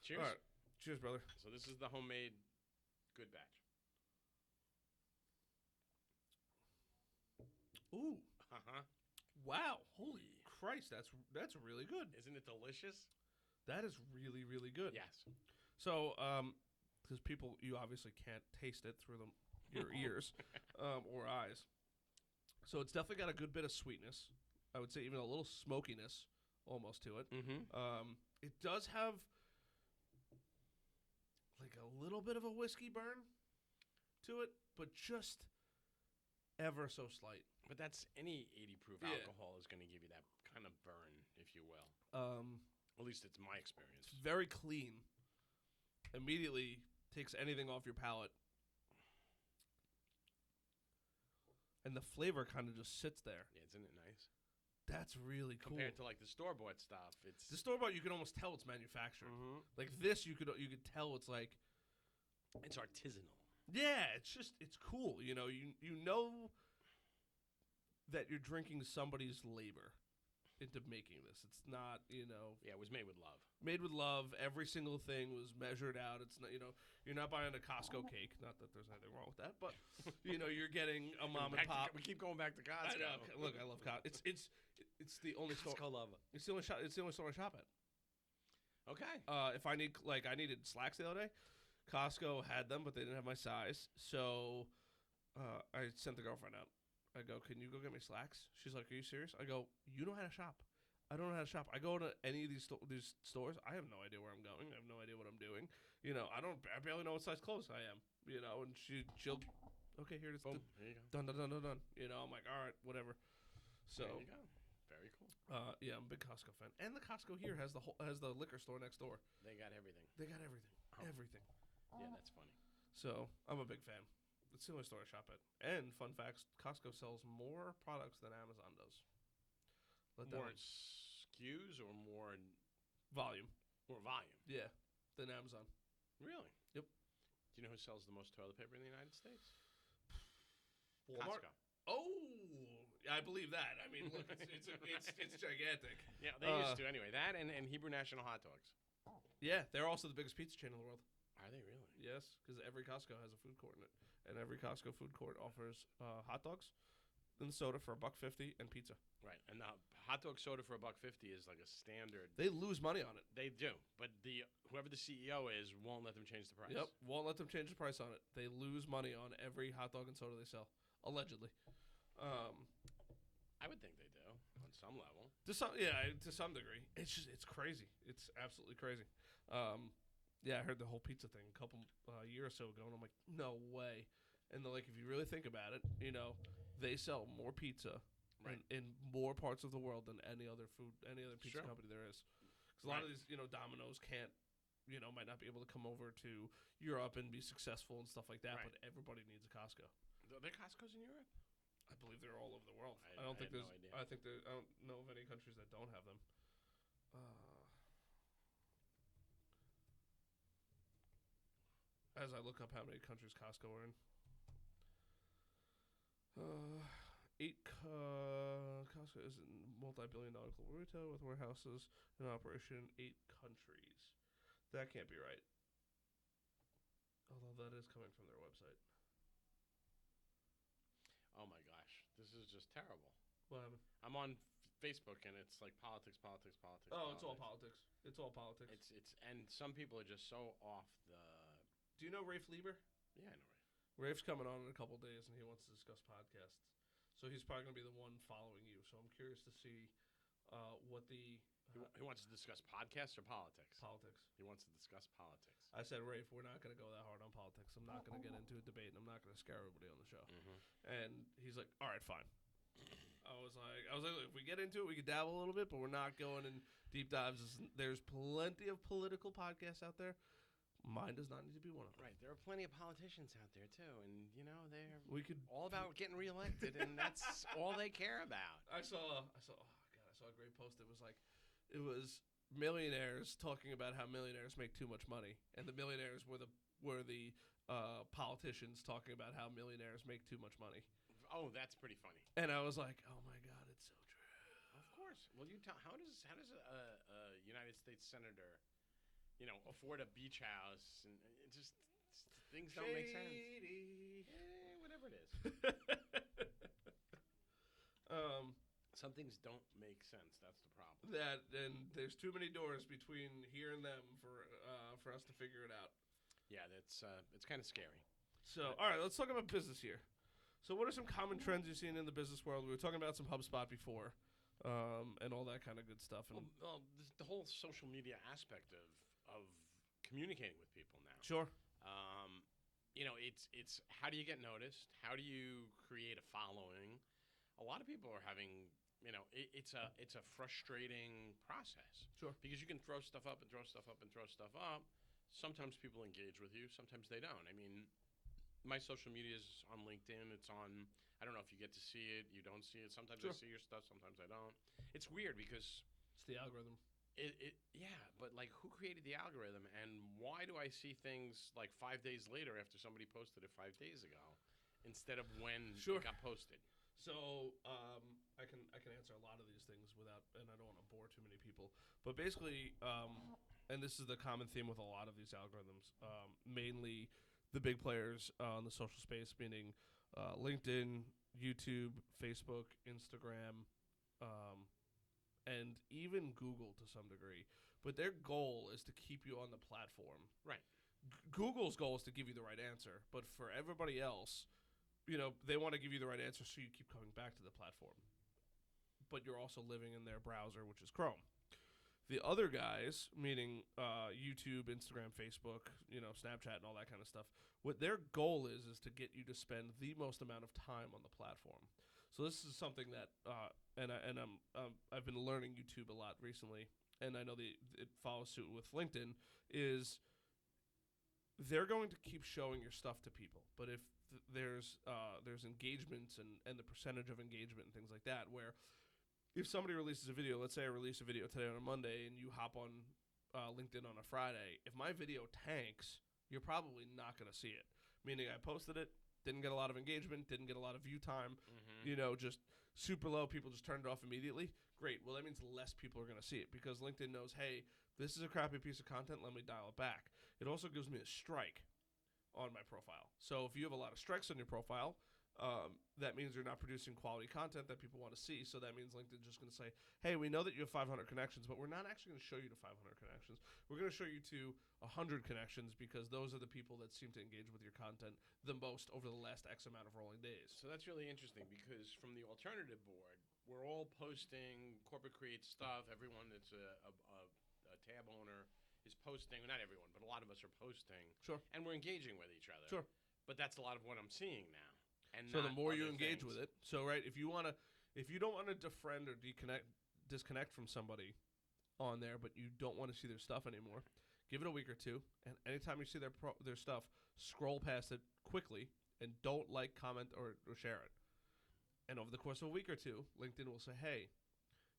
Cheers. All right. Cheers, brother. So this is the homemade good batch. Ooh. Uh-huh. Wow. Holy Christ. That's really good. Isn't it delicious? That is really, really good. Yes. So, because you obviously can't taste it through your ears or eyes. So it's definitely got a good bit of sweetness. I would say even a little smokiness almost to it. Mm-hmm. It does have like a little bit of a whiskey burn to it, but just ever so slight. But that's any 80 proof Yeah. alcohol is going to give you that kind of burn, if you will. At least it's my experience. It's very clean. Immediately takes anything off your palate. And the flavor kind of just sits there. Yeah, isn't it nice? That's really cool. Compared to like the store-bought stuff, it's The store bought, you can almost tell it's manufactured. Mhm. Like this, you could tell it's like, it's artisanal. yeah, it's cool. You know that you're drinking somebody's labor into making this. It's not, Yeah, it was made with love. made with love. Every single thing was measured out. It's not, you're not buying a Costco cake. Not that there's anything wrong with that, but you're getting a mom and pop. We keep going back to Costco. I know. Look, I love Costco. It's the only store. Costco lover. It's the only shop. It's the only store I shop at. Okay. If I needed slacks the other day, Costco had them, but they didn't have my size. So I sent the girlfriend out. I go, can you go get me slacks? She's like, are you serious? I go, you know how to shop. I don't know how to shop. I go to any of these stores. I have no idea where I'm going. I have no idea what I'm doing. I barely know what size clothes I am. And she'll, okay, here it is. Boom. There you go. Done. I'm like, all right, whatever. So there you go. Very cool. yeah, I'm a big Costco fan. And the Costco here has the liquor store next door. They got everything. Oh. Everything. Yeah, that's funny. So I'm a big fan. It's the only store I shop at. And fun facts, Costco sells more products than Amazon does. More SKUs or more volume. More volume. Yeah, than Amazon. Really? Yep. Do you know who sells the most toilet paper in the United States? Walmart. Costco. Oh, I believe that. I mean, look, it's gigantic. Yeah, they used to anyway. That and Hebrew National Hot Dogs. Yeah, they're also the biggest pizza chain in the world. Are they really? Yes, because every Costco has a food court in it, and every Costco food court offers hot dogs, and soda for $1.50 and pizza. Right, and the hot dog soda for $1.50 is like a standard. They lose money on it. They do, but whoever the CEO is won't let them change the price. Yep, won't let them change the price on it. They lose money on every hot dog and soda they sell, allegedly. I would think they do on some level. To some degree. It's crazy. It's absolutely crazy. Yeah, I heard the whole pizza thing a couple year or so ago, and I'm like, no way. And if you really think about it, they sell more pizza in more parts of the world than any other pizza company there is. Because a lot of these, Domino's can't, might not be able to come over to Europe and be successful and stuff like that. Right. But everybody needs a Costco. Are there Costco's in Europe? I believe they're all over the world. I don't think there's. no idea. I don't know of any countries that don't have them. As I look up how many countries Costco are in. 8 Costco is a multi-billion-dollar global retailer with warehouses in operation in 8 countries. That can't be right. Although that is coming from their website. Oh my gosh, this is just terrible. What happened? I'm on Facebook and it's like politics. Oh, it's all politics. It's all politics. It's and some people are just so off the. Do you know Rafe Lieber? Yeah, I know. Rafe's coming on in a couple days, and he wants to discuss podcasts. So he's probably going to be the one following you. So I'm curious to see what the... He wants to discuss podcasts or politics? Politics. He wants to discuss politics. I said, Rafe, we're not going to go that hard on politics. I'm not going to get into a debate, and I'm not going to scare everybody on the show. Mm-hmm. And he's like, all right, fine. I was like, if we get into it, we could dabble a little bit, but we're not going in deep dives. There's plenty of political podcasts out there. Mine does not need to be one of them. Right. There are plenty of politicians out there, too. And, they're all about getting reelected, and that's all they care about. I saw a great post. It was millionaires talking about how millionaires make too much money, and the millionaires were the politicians talking about how millionaires make too much money. Oh, that's pretty funny. And I was like, oh my god, it's so true. Of course. Well, you tell. How does a United States senator, afford a beach house, and it just things don't make sense. Whatever it is. Some things don't make sense. That's the problem. And there's too many doors between here and them for us to figure it out. Yeah, it's kind of scary. So, all right, let's talk about business here. So, what are some common trends you've seen in the business world? We were talking about some HubSpot before, and all that kind of good stuff. And Well, the whole social media aspect of communicating with people now. Sure. It's how do you get noticed? How do you create a following? A lot of people are having, it's a frustrating process. Sure. Because you can throw stuff up and throw stuff up and throw stuff up. Sometimes people engage with you. Sometimes they don't. I mean, my social media is on LinkedIn. It's on. I don't know if you get to see it. You don't see it. Sometimes Sure. I see your stuff. Sometimes I don't. It's weird because It's the algorithm. yeah, but like, who created the algorithm, and why do I see things like 5 days later after somebody posted it 5 days ago, instead of when Sure. it got posted? So I can answer a lot of these things without, and I don't want to bore too many people. But basically, and this is the common theme with a lot of these algorithms, mainly the big players in the social space, meaning LinkedIn, YouTube, Facebook, Instagram, and even Google to some degree. But their goal is to keep you on the platform. Right. Google's goal is to give you the right answer, but for everybody else, they want to give you the right answer so you keep coming back to the platform. But you're also living in their browser, which is Chrome. The other guys, meaning YouTube, Instagram, Facebook, Snapchat, and all that kind of stuff, what their goal is to get you to spend the most amount of time on the platform. So this is something that, I've been learning YouTube a lot recently, and I know it follows suit with LinkedIn, is they're going to keep showing your stuff to people. But if there's engagements and the percentage of engagement and things like that, where if somebody releases a video, let's say I release a video today on a Monday and you hop on LinkedIn on a Friday, if my video tanks, you're probably not going to see it. Meaning I posted it, didn't get a lot of engagement, didn't get a lot of view time, just super low, people just turned it off immediately. Great. Well, that means less people are going to see it because LinkedIn knows, hey, this is a crappy piece of content, let me dial it back. It also gives me a strike on my profile. So if you have a lot of strikes on your profile, that means you're not producing quality content that people want to see. So that means LinkedIn's just going to say, hey, we know that you have 500 connections, but we're not actually going to show you to 500 connections. We're going to show you to 100 connections because those are the people that seem to engage with your content the most over the last X amount of rolling days. So that's really interesting because from the alternative board, we're all posting corporate create stuff. Everyone that's a tab owner is posting. Well, not everyone, but a lot of us are posting. Sure. And we're engaging with each other. Sure. But that's a lot of what I'm seeing now. And so the more you other engage things. with it, so right, if you don't want to defriend or disconnect from somebody on there, but you don't want to see their stuff anymore, give it a week or two, and anytime you see their stuff, scroll past it quickly and don't like, comment, or share it. And over the course of a week or two, LinkedIn will say, hey,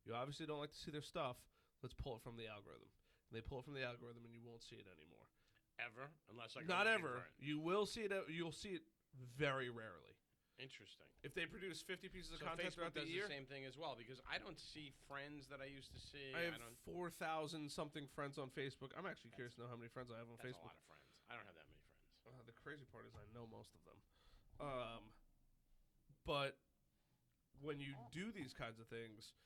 you obviously don't like to see their stuff, let's pull it from the algorithm. And they pull it from the algorithm and you won't see it anymore. Ever? Unless I go Not looking ever. for it. You will see it. You'll see it very rarely. Interesting. If they produce 50 pieces of So content Facebook throughout the does year, the same thing as well because I don't see friends that I used to see. I have don't. 4,000 something friends on Facebook. I'm actually curious to know how many friends I have on That's Facebook. a lot of friends. I don't have that many friends. The crazy part is I know most of them. But when you do these kinds of things,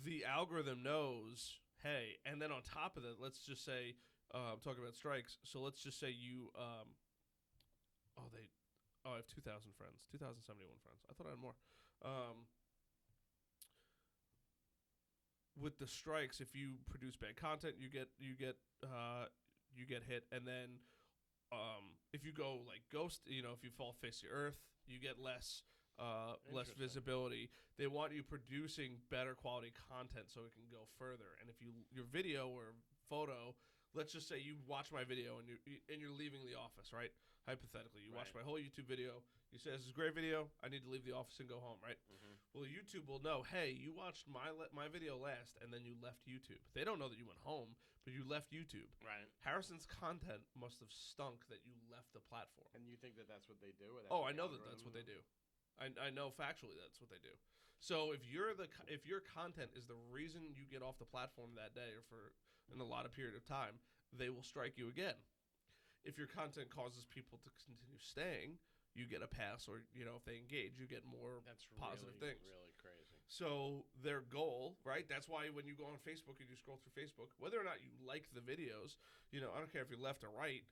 the algorithm knows, hey, and then on top of that, let's just say, I'm talking about strikes, so let's just say you, I have 2,000 friends, 2,071 friends. I thought I had more. With the strikes, if you produce bad content, you get hit, and then if you go like ghost, if you fall face to earth, you get less visibility. They want you producing better quality content so it can go further. And if your video or photo let's just say you watch my video and you're leaving the office, right? Hypothetically, you watch my whole YouTube video. You say, this is a great video. I need to leave the office and go home, right? Mm-hmm. Well, YouTube will know, hey, you watched my video last, and then you left YouTube. They don't know that you went home, but you left YouTube. Right. Harrison's content must have stunk that you left the platform. And you think that that's what they do? Or I know that that's what they do. I know factually that's what they do. So if your content is the reason you get off the platform that day or for in a lot of period of time, they will strike you again. If your content causes people to continue staying, you get a pass, or if they engage, you get more positive things. Really crazy. So their goal, right? That's why when you go on Facebook and you scroll through Facebook, whether or not you like the videos, I don't care if you're left or right,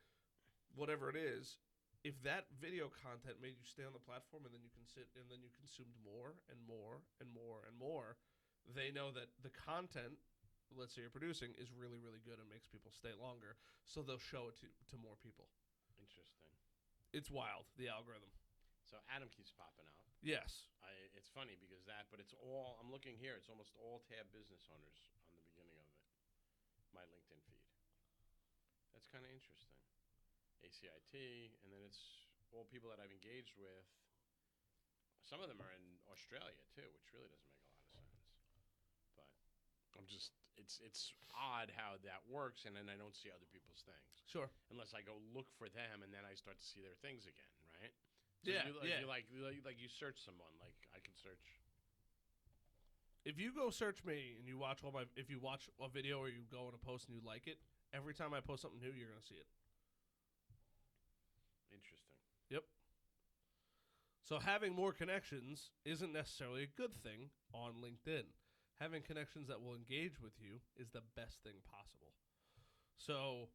whatever it is. If that video content made you stay on the platform and then you consumed more and more and more and more, they know that the content, let's say you're producing, is really, really good and makes people stay longer. So they'll show it to more people. Interesting. It's wild, the algorithm. So Adam keeps popping up. Yes. It's funny because but it's all, I'm looking here, it's almost all tab business owners on the beginning of it. My LinkedIn feed. That's kind of interesting. ACIT, and then it's all people that I've engaged with. Some of them are in Australia too, which really doesn't make a lot of sense. But I'm just, it's odd how that works, and then I don't see other people's things. Sure. Unless I go look for them, and then I start to see their things again, right? So You you search someone, like I can search. If you go search me and you watch if you watch a video or you go on a post and you like it, every time I post something new, you're gonna see it. Interesting. Yep. So having more connections isn't necessarily a good thing on LinkedIn. Having connections that will engage with you is the best thing possible. So,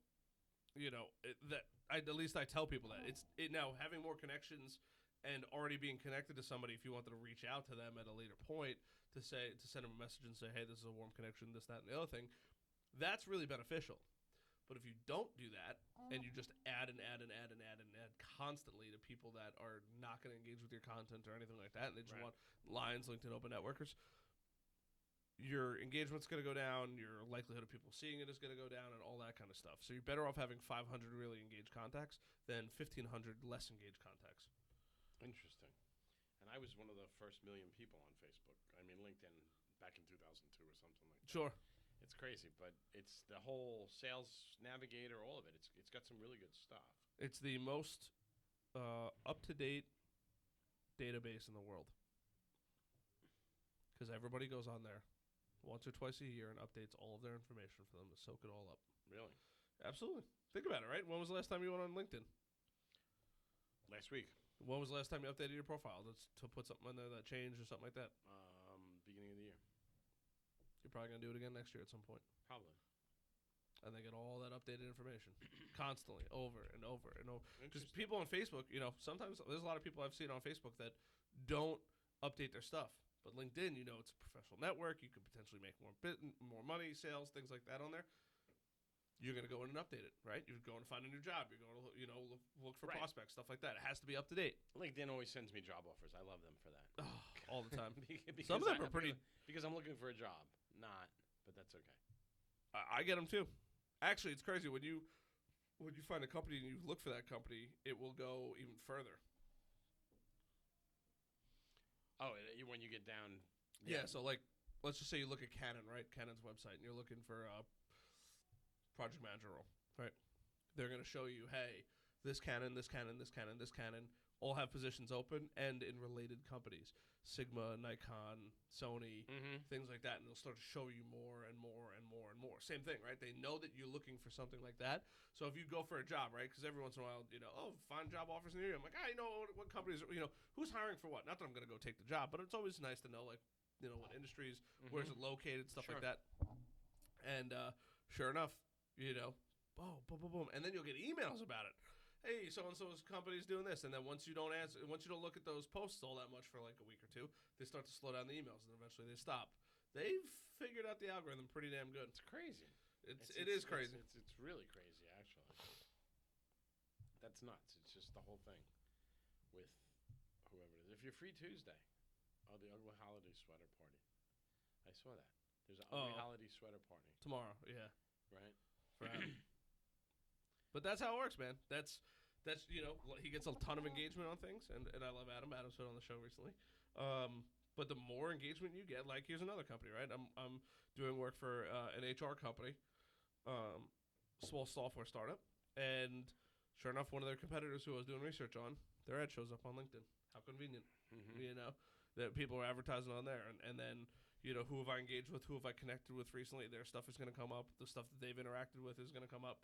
at least I tell people that now having more connections and already being connected to somebody. If you wanted to reach out to them at a later point to send them a message and say, hey, this is a warm connection, this, that, and the other thing, that's really beneficial. But if you don't do that and you just add constantly to people that are not going to engage with your content or anything like that, and they just want lines, LinkedIn Open Networkers, your engagement's going to go down, your likelihood of people seeing it is going to go down, and all that kind of stuff. So you're better off having 500 really engaged contacts than 1,500 less engaged contacts. Interesting. And I was one of the first million people on Facebook. I mean, LinkedIn back in 2002 or something like that. Sure. It's crazy, but it's the whole sales navigator, all of it. It's got some really good stuff. It's the most up-to-date database in the world. Because everybody goes on there once or twice a year and updates all of their information for them to soak it all up. Really? Absolutely. Think about it, right? When was the last time you went on LinkedIn? Last week. When was the last time you updated your profile to put something in there that changed or something like that? Beginning of the year. You're probably going to do it again next year at some point. Probably. And they get all that updated information constantly, over and over and over. Because people on Facebook, sometimes there's a lot of people I've seen on Facebook that don't update their stuff. But LinkedIn, it's a professional network. You could potentially make more money, sales, things like that on there. You're going to go in and update it, right? You're going to find a new job. You're going to, look for prospects, stuff like that. It has to be up to date. LinkedIn always sends me job offers. I love them for that. All the time. Some of them are pretty. Because I'm looking for a job. Not, but that's okay. I get them too. Actually, it's crazy. When you find a company and you look for that company, it will go even further. Oh, when you get down. Yeah, so let's just say you look at Canon, right? Canon's website, and you're looking for a project manager role, right? They're going to show you, hey, this Canon, this Canon, this Canon, this Canon, all have positions open and in related companies. Sigma, Nikon, Sony, things like that, and they'll start to show you more and more and more and more. Same thing, right? They know that you're looking for something like that. So if you go for a job, right, because every once in a while, find job offers in the area. I'm like, what companies, who's hiring for what? Not that I'm going to go take the job, but it's always nice to know, what industries, where's it located, stuff like that. And sure enough, boom, boom, boom, boom. And then you'll get emails about it. Hey, so-and-so's company's doing this. And then once you don't look at those posts all that much for like a week or two, they start to slow down the emails, and eventually they stop. They've figured out the algorithm pretty damn good. It's crazy. It is crazy. It's really crazy, actually. That's nuts. It's just the whole thing with whoever it is. If you're free Tuesday, the ugly holiday sweater party. I saw that. There's an ugly holiday sweater party. Tomorrow, yeah. Right? For Adam. But that's how it works, man. That's he gets a ton of engagement on things, and I love Adam. Adam's been on the show recently. But the more engagement you get, like here's another company, right? I'm doing work for an HR company, small software startup, and sure enough, one of their competitors who I was doing research on, their ad shows up on LinkedIn. How convenient, that people are advertising on there, and then who have I engaged with, who have I connected with recently? Their stuff is going to come up. The stuff that they've interacted with is going to come up,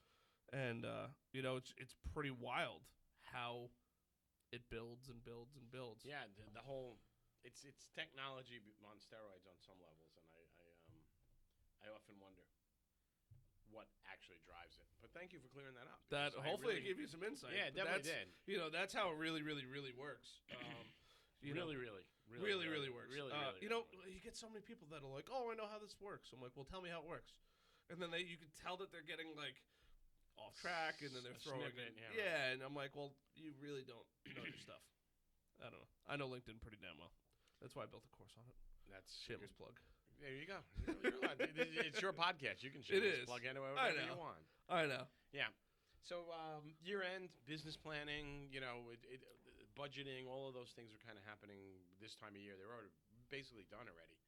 and it's pretty wild how it builds and builds and builds. Yeah, the whole it's technology on steroids on some levels, and I often wonder what actually drives it. But thank you for clearing that up. That hopefully it gave you some insight. Yeah, it definitely did. That's how it really, really, really works. Really works. Really, you get so many people that are like, "Oh, I know how this works." I'm like, "Well, tell me how it works." And then you can tell that they're getting like off track, and then they're throwing it. Yeah, and I'm like, "Well, you really don't know your stuff." I don't know. I know LinkedIn pretty damn well. That's why I built a course on it. That's shameless plug. There you go. You're allowed. It's your podcast. You can shameless plug anywhere whatever you want. I know. Yeah. So year-end business planning, budgeting, all of those things are kind of happening this time of year. They're already basically done already.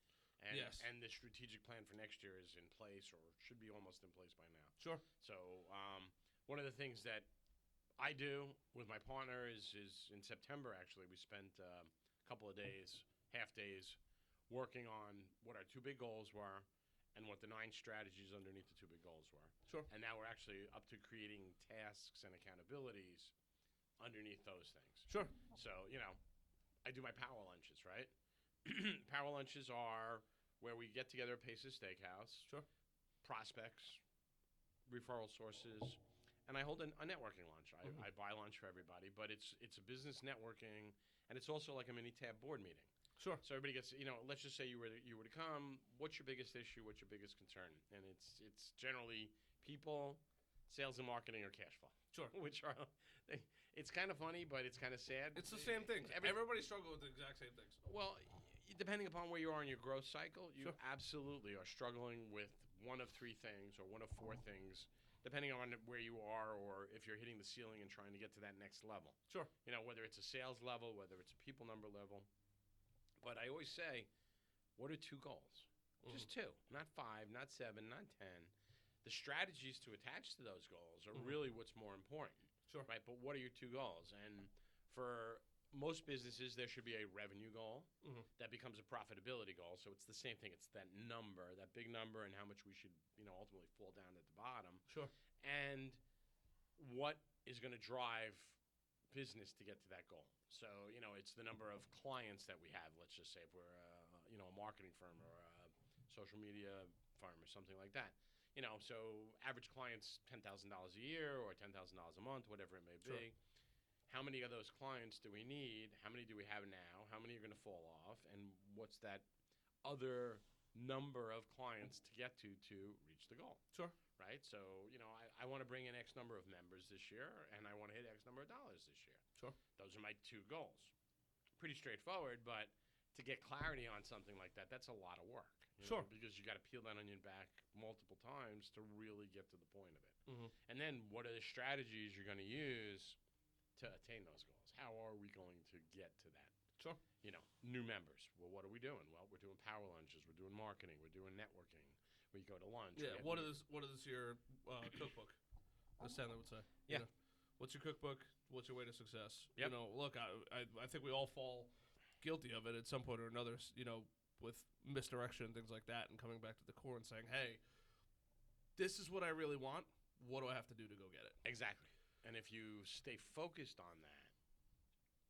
And, yes. And the strategic plan for next year is in place, or should be almost in place by now. Sure. So one of the things that I do with my partner is in September, actually, we spent a couple of days, half days, working on what our two big goals were and what the 9 strategies underneath the two big goals were. Sure. And now we're actually up to creating tasks and accountabilities underneath those things. Sure. So, I do my power lunches, right? Power lunches are where we get together at Pace's Steakhouse. Sure. Prospects, referral sources, and I hold a networking lunch. I buy lunch for everybody, but it's a business networking, and it's also like a mini tab board meeting. Sure. So everybody gets, let's just say you were to come. What's your biggest issue? What's your biggest concern? And it's generally people, sales and marketing, or cash flow. Sure. Which are, it's kind of funny, but it's kind of sad. It's the same things. Everybody struggles with the exact same things. Well, depending upon where you are in your growth cycle, you absolutely are struggling with one of 3 things or one of 4 things, depending on where you are, or if you're hitting the ceiling and trying to get to that next level. Sure. Whether it's a sales level, whether it's a people number level. But I always say, what are 2 goals? Just 2, not 5, not 7, not 10. The strategies to attach to those goals are really what's more important. Sure. Right? But what are your 2 goals? And for most businesses, there should be a revenue goal that becomes a profitability goal. So it's the same thing. It's that number, that big number, and how much we should, ultimately fall down at the bottom. Sure. And what is going to drive business to get to that goal. So, it's the number of clients that we have. Let's just say if we're, a marketing firm or a social media firm or something like that. So average clients, $10,000 a year or $10,000 a month, whatever it may be. Sure. How many of those clients do we need? How many do we have now? How many are going to fall off? And what's that other number of clients to get to reach the goal? Sure. Right? So, I want to bring in X number of members this year, and I want to hit X number of dollars this year. Sure. Those are my 2 goals. Pretty straightforward, but to get clarity on something like that, that's a lot of work. Sure. Because you got to peel that onion back multiple times to really get to the point of it. And then what are the strategies you're going to use to attain those goals? How are we going to get to that? Sure. New members. Well, what are we doing? Well, we're doing power lunches. We're doing marketing. We're doing networking. We go to lunch. Yeah. What is your cookbook? As Stanley would say. Yeah. What's your cookbook? What's your way to success? Yep. Look, I think we all fall guilty of it at some point or another. With misdirection and things like that, and coming back to the core and saying, "Hey, this is what I really want. What do I have to do to go get it?" Exactly. And if you stay focused on that,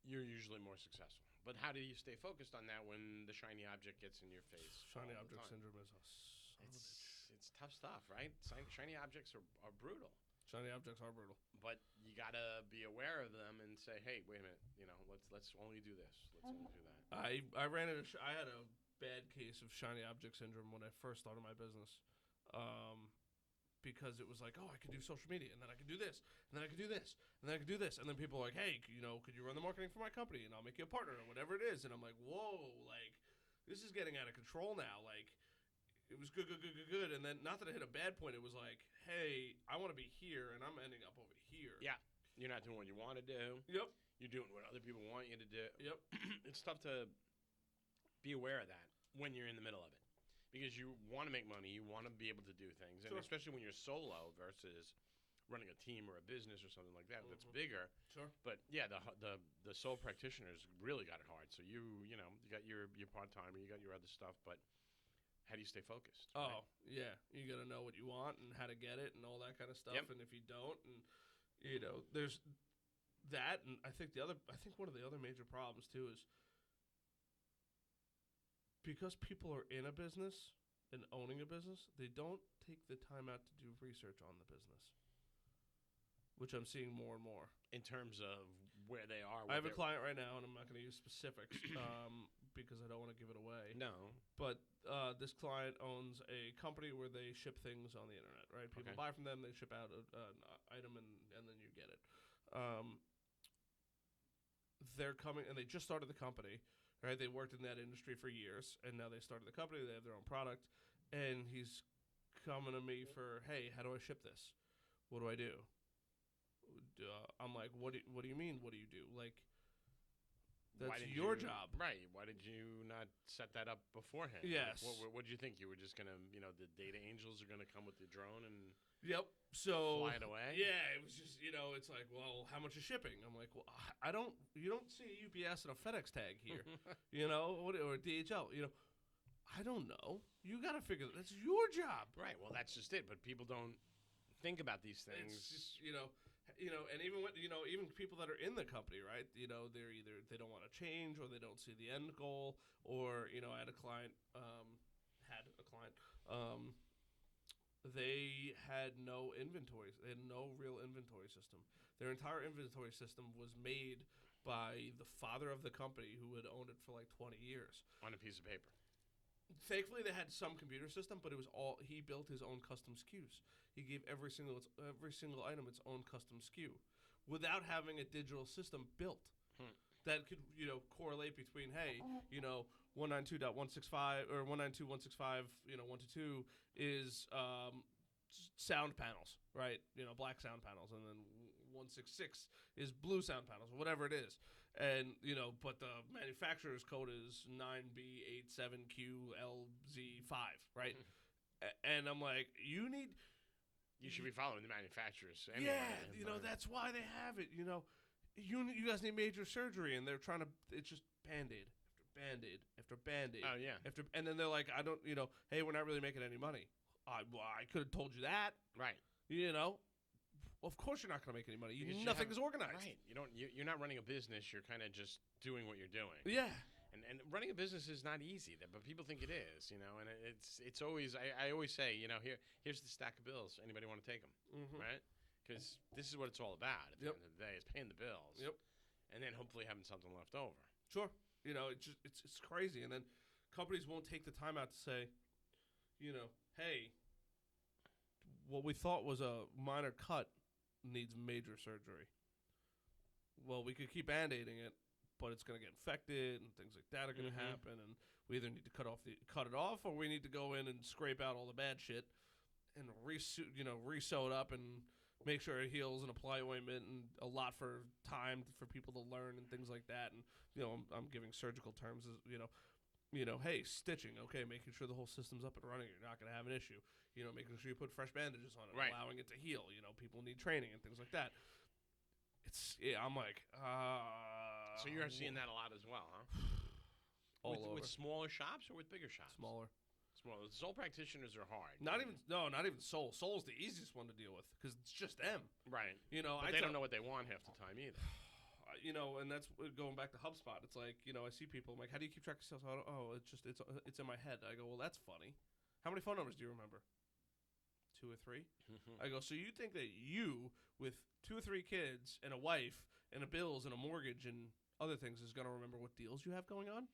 you're usually more successful. But how do you stay focused on that when the shiny object gets in your face? Shiny object syndrome is it's tough stuff, right? Shiny objects are brutal. Shiny objects are brutal. But you gotta be aware of them and say, "Hey, wait a minute. Let's only do this. Let's only do that." I ran into. I had a bad case of shiny object syndrome when I first started my business, because it was like, oh, I could do social media, and then I could do this, and then I could do this, and then I could do this, and then people are like, hey, could you run the marketing for my company, and I'll make you a partner, or whatever it is, and I'm like, whoa, like, this is getting out of control now, like, it was good, and then not that I hit a bad point. It was like, hey, I want to be here, and I'm ending up over here. Yeah, you're not doing what you want to do. Yep. You're doing what other people want you to do. Yep. It's tough to be aware of that when you're in the middle of it, because you want to make money, you want to be able to do things, and Sure. especially when you're solo versus running a team or a business or something like that that's bigger. Sure. But yeah, the sole practitioners really got it hard. So you got your part time, you got your other stuff, but how do you stay focused? Oh, yeah. You got to know what you want and how to get it and all that kind of stuff. Yep. And if you don't, and there's that, and I think one of the other major problems too is because people are in a business and owning a business, they don't take the time out to do research on the business, which I'm seeing more and more. In terms of where they are. I have a client right now, and I'm not going to use specifics because I don't want to give it away. No. But this client owns a company where they ship things on the internet, right? People buy from them, they ship out an item, and then you get it. They're coming, and they just started the company, right? They worked in that industry for years, and now they started the company. They have their own product, and he's coming to me for, hey, how do I ship this? What do I do? I'm like, what do you mean? What do you do? Like, that's your job, right? Why did you not set that up beforehand? Yes. Like, what did you think? You were just gonna, the data angels are gonna come with the drone and yep. So fly it away. Yeah, it was just it's like, well, how much is shipping? I'm like, well, I don't. You don't see a UPS and a FedEx tag here, or DHL. I don't know. You got to figure that's your job, right? Well, that's just it. But people don't think about these things. It's just and even when even people that are in the company, right? They're either they don't want to change or they don't see the end goal, or I had a client, they had no inventory. They had no real inventory system. Their entire inventory system was made by the father of the company who had owned it for like 20 years on a piece of paper. Thankfully, they had some computer system, but it was all he built his own custom SKUs. He gave every single item its own custom SKU, without having a digital system built that could correlate between 192.165 or 192.165 122 is sound panels, right? Black sound panels, and then 166 is blue sound panels, or whatever it is. And but the manufacturer's code is 9B87QLZ5, right? And I'm like, you should be following the manufacturers. Anyway, yeah, that's why they have it. You guys need major surgery, and they're trying to. It's just Band-Aid after Band-Aid after Band-Aid. Oh yeah. And then they're like, I don't. Hey, we're not really making any money. I could have told you that. Right. Of course you're not going to make any money. Nothing is organized. Right. You're not running a business. You're kind of just doing what you're doing. Yeah. And running a business is not easy, but people think it is, And it's always I always say, here's the stack of bills. Anybody want to take them, right? Because this is what it's all about. At the end of the day, is paying the bills. Yep. And then hopefully having something left over. Sure. It's crazy, and then companies won't take the time out to say, hey, what we thought was a minor cut needs major surgery. Well, we could keep Band-Aiding it, but it's going to get infected and things like that are going to happen, and we either need to cut it off, or we need to go in and scrape out all the bad shit and re-sew it up and make sure it heals and apply ointment, and a lot for time for people to learn and things like that. And I'm giving surgical terms as hey, stitching, okay, making sure the whole system's up and running. You're not going to have an issue. Making sure you put fresh bandages on it, right. Allowing it to heal. People need training and things like that. I'm like, so you're seeing that a lot as well, huh? With smaller shops or with bigger shops? Smaller. The sole practitioners are hard. Not even Soul. Soul's the easiest one to deal with because it's just them. Right. But they don't know what they want half the time either. And that's going back to HubSpot. It's like, I see people. I'm like, how do you keep track of sales? Oh, it's in my head. I go, well, that's funny. How many phone numbers do you remember? 2 or 3. I go, so you think that you, with 2 or 3 kids and a wife and a bills and a mortgage and other things, is going to remember what deals you have going on?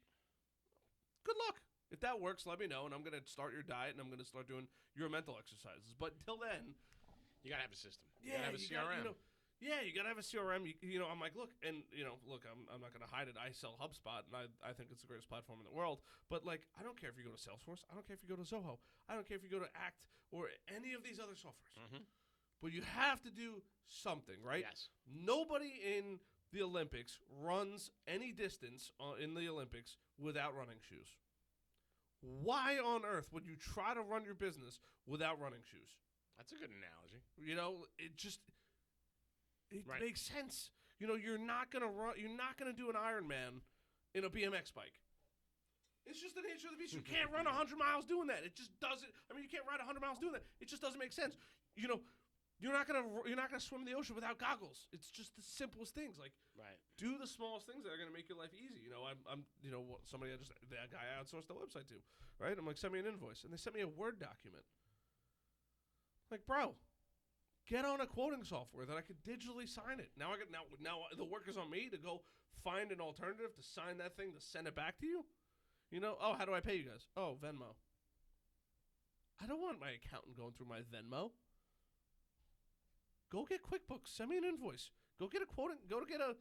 Good luck. If that works, let me know, and I'm going to start your diet, and I'm going to start doing your mental exercises. But until then, you got to have a system. You got to have a CRM. Yeah, you gotta have a CRM. I'm like, look, and I'm not gonna hide it. I sell HubSpot, and I think it's the greatest platform in the world. But like, I don't care if you go to Salesforce. I don't care if you go to Zoho. I don't care if you go to Act or any of these other softwares. Mm-hmm. But you have to do something, right? Yes. Nobody in the Olympics runs any distance in the Olympics without running shoes. Why on earth would you try to run your business without running shoes? That's a good analogy. It Right. makes sense. You're not gonna run. You're not gonna do an Ironman in a BMX bike. It's just the nature of the beast. You can't run 100 miles doing that. It just doesn't. I mean, you can't ride 100 miles doing that. It just doesn't make sense. You're not gonna swim in the ocean without goggles. It's just the simplest things. Like, Right. do the smallest things that are gonna make your life easy. That guy I outsourced the website to, right? I'm like, send me an invoice, and they sent me a Word document. Like, bro, get on a quoting software that I could digitally sign it. Now the work is on me to go find an alternative to sign that thing to send it back to you. Oh, how do I pay you guys? Oh, Venmo. I don't want my accountant going through my Venmo. Go get QuickBooks. Send me an invoice. Go get a quoting. Go to get a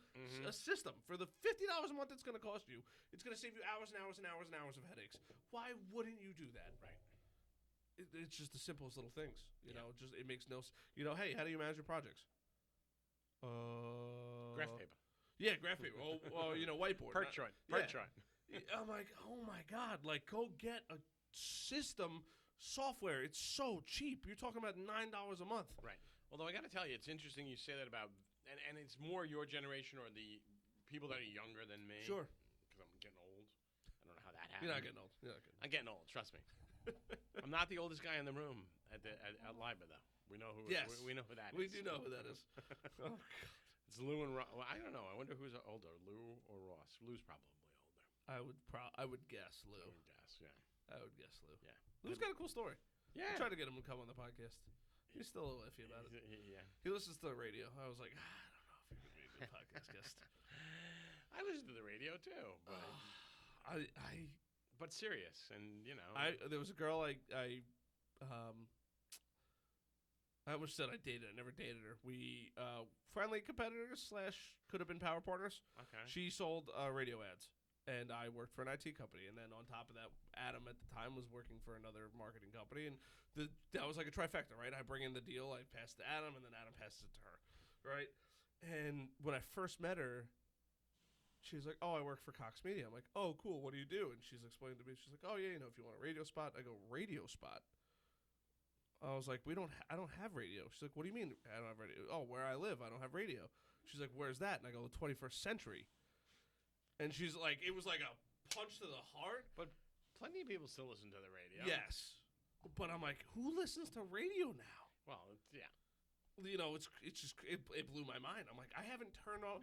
system for the $50 a month it's going to cost you. It's going to save you hours and hours and hours and hours of headaches. Why wouldn't you do that? Right. It's just the simplest little things. Just it makes no. Hey, how do you manage your projects? Graph paper. Yeah, graph paper. Whiteboard. Perch joint. I'm like, oh my god! Like, go get a system software. It's so cheap. You're talking about $9 a month. Right. Although I got to tell you, it's interesting you say that about, and it's more your generation or the people that are younger than me. Sure. Because I'm getting old. I don't know how that happened. You're not getting old. I'm getting old. Trust me. I'm not the oldest guy in the room at Liba, though. We know who. Yes. We know who that is. We do know who that is. Oh, God. It's Lou and Ross. Well, I don't know. I wonder who's older, Lou or Ross. Lou's probably older. I would guess Lou. I would guess, yeah. I would guess Lou. Yeah. Lou's got a cool story. Yeah. I tried to get him to come on the podcast. He's still a little iffy about it. Yeah. He listens to the radio. I was like, I don't know if you're going to be a good podcast guest. I listen to the radio too, but but serious, and there was a girl I almost said I dated. I never dated her. We friendly competitors / could have been power partners. Okay. She sold radio ads, and I worked for an IT company. And then on top of that, Adam at the time was working for another marketing company, and that was like a trifecta, right? I bring in the deal, I pass it to Adam, and then Adam passes it to her, right? And when I first met her, she's like, "Oh, I work for Cox Media." I'm like, "Oh, cool. What do you do?" And she's explaining to me. She's like, "Oh, yeah, if you want a radio spot." I go, "Radio spot?" I was like, I don't have radio. She's like, "What do you mean I don't have radio?" "Oh, where I live, I don't have radio." She's like, "Where's that?" And I go, "The 21st century." And she's like, it was like a punch to the heart. But plenty of people still listen to the radio. Yes. But I'm like, who listens to radio now? Well, yeah. It blew my mind. I'm like, I haven't turned on,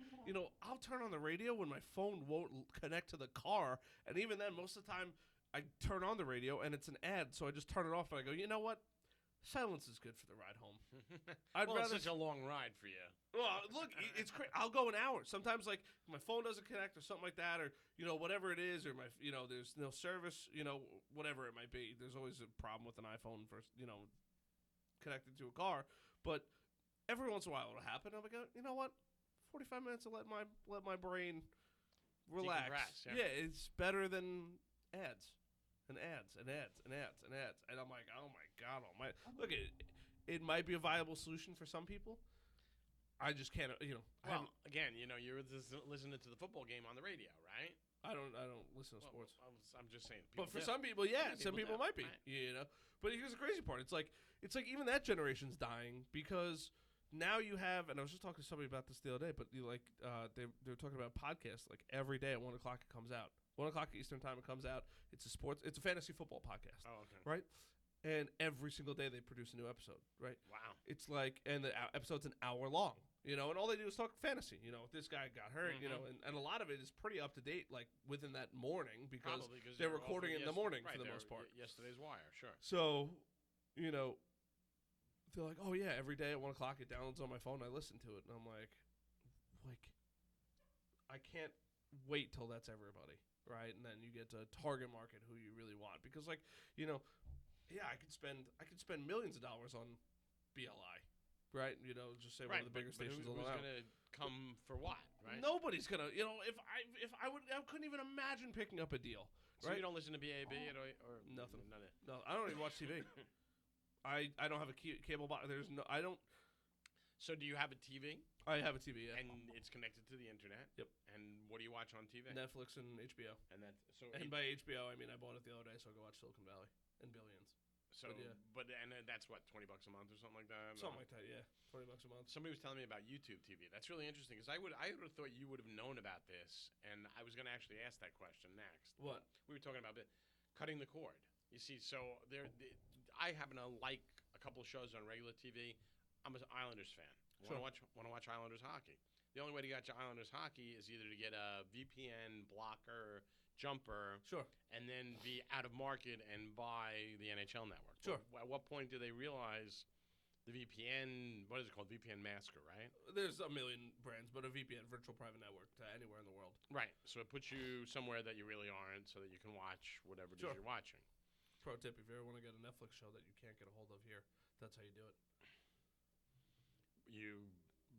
I'll turn on the radio when my phone won't connect to the car. And even then, most of the time, I turn on the radio and it's an ad. So I just turn it off and I go, you know what? Silence is good for the ride home. It's such a long ride for you. Well, look, it's crazy. I'll go an hour. Sometimes, like, my phone doesn't connect or something like that, or, whatever it is, or there's no service, whatever it might be. There's always a problem with an iPhone connected to a car. But every once in a while it'll happen. I'll be going, you know what? 45 minutes to let my brain relax. Decompress, Yeah, it's better than ads. And ads, and ads, and ads, and ads. And I'm like, oh my God almighty. Look, it might be a viable solution for some people. I just can't, Well, again, you're listening to the football game on the radio, right? I don't listen to sports. I'm just saying. But for some people, yeah, some people might be, right. But here's the crazy part. It's like even that generation's dying because now you have, and I was just talking to somebody about this the other day, but they're talking about podcasts like every day at 1:00 it comes out. 1:00 Eastern time it comes out. It's a fantasy football podcast. Oh, okay. Right? And every single day they produce a new episode, right? Wow. It's like, and the episode's an hour long, and all they do is talk fantasy. This guy got hurt, and a lot of it is pretty up to date, like within that morning because they're recording in the morning for the most part. Yesterday's wire, sure. So, they're like, oh yeah, every day at 1:00 it downloads on my phone. I listen to it, and I'm like, I can't wait till that's everybody. Right, and then you get to target market who you really want because, I could spend millions of dollars on BLI, right? You know, just say Right, one of the bigger but stations who's on the going to come for what, right? Nobody's gonna. You know, if I couldn't even imagine picking up a deal. So right? you don't listen to BAB or Nothing. None of No, I don't even watch TV. I don't have a cable box. There's no. I don't. So do you have a TV? I have a TV. Yeah. And it's connected to the internet. Yep. And what do you watch on TV? Netflix and HBO. And that so And by HBO, I mean I bought it the other day, so I go watch Silicon Valley and Billions. but and that's what $20 a month or something like that. Something like that, yeah. $20 a month. Somebody was telling me about YouTube TV. That's really interesting because I would have thought you would have known about this, and I was going to actually ask that question next. What? We were talking about cutting the cord. You see, so I happen to like a couple of shows on regular TV. I'm an Islanders fan. Sure. Want to watch Islanders hockey. The only way to get to Islanders hockey is either to get a VPN blocker jumper, Sure. and then be out of market and buy the NHL network. Sure. At what point do they realize the VPN? What is it called? VPN masker, right? There's a million brands, but a VPN, virtual private network, to anywhere in the world. Right. So it puts you somewhere that you really aren't, so that you can watch whatever it is Sure. you're watching. Pro tip: if you ever want to get a Netflix show that you can't get a hold of here, that's how you do it. You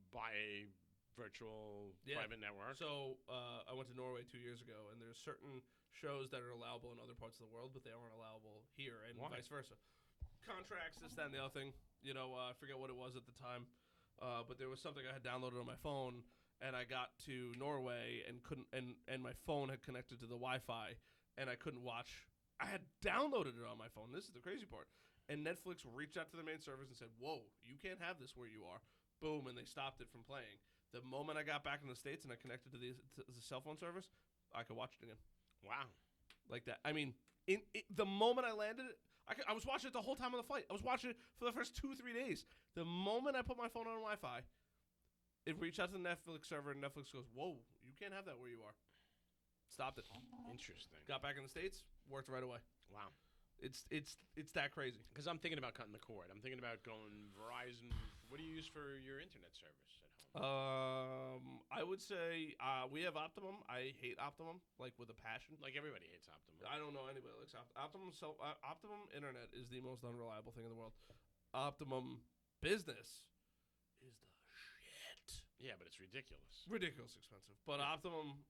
buy a virtual private network. So I went to Norway 2 years ago, and there's certain shows that are allowable in other parts of the world, but they aren't allowable here, and Why? vice versa. Contracts, this, that, and the other thing. You know, I forget what it was at the time, but there was something I had downloaded on my phone, and I got to Norway and couldn't, and my phone had connected to the Wi-Fi, and I couldn't watch. I had downloaded it on my phone. This is the crazy part. And Netflix reached out to the main servers and said, "Whoa, you can't have this where you are." Boom, and they stopped it from playing. The moment I got back in the States and I connected to the cell phone service, I could watch it again. Wow. Like that. I mean, the moment I landed it, I was watching it the whole time on the flight. I was watching it for the first 2-3 days. The moment I put my phone on Wi-Fi, it reached out to the Netflix server, and Netflix goes, "Whoa, you can't have that where you are." Stopped it. Interesting. Got back in the States, worked right away. Wow. It's that crazy. Because I'm thinking about cutting the cord. I'm thinking about going Verizon. What do you use for your internet service at home? I would say we have Optimum. I hate Optimum, like with a passion. Like everybody hates Optimum. I don't know anybody that likes Optimum. So Optimum Internet is the most unreliable thing in the world. Optimum Business is the shit. Yeah, but it's ridiculous. Ridiculous expensive. But Optimum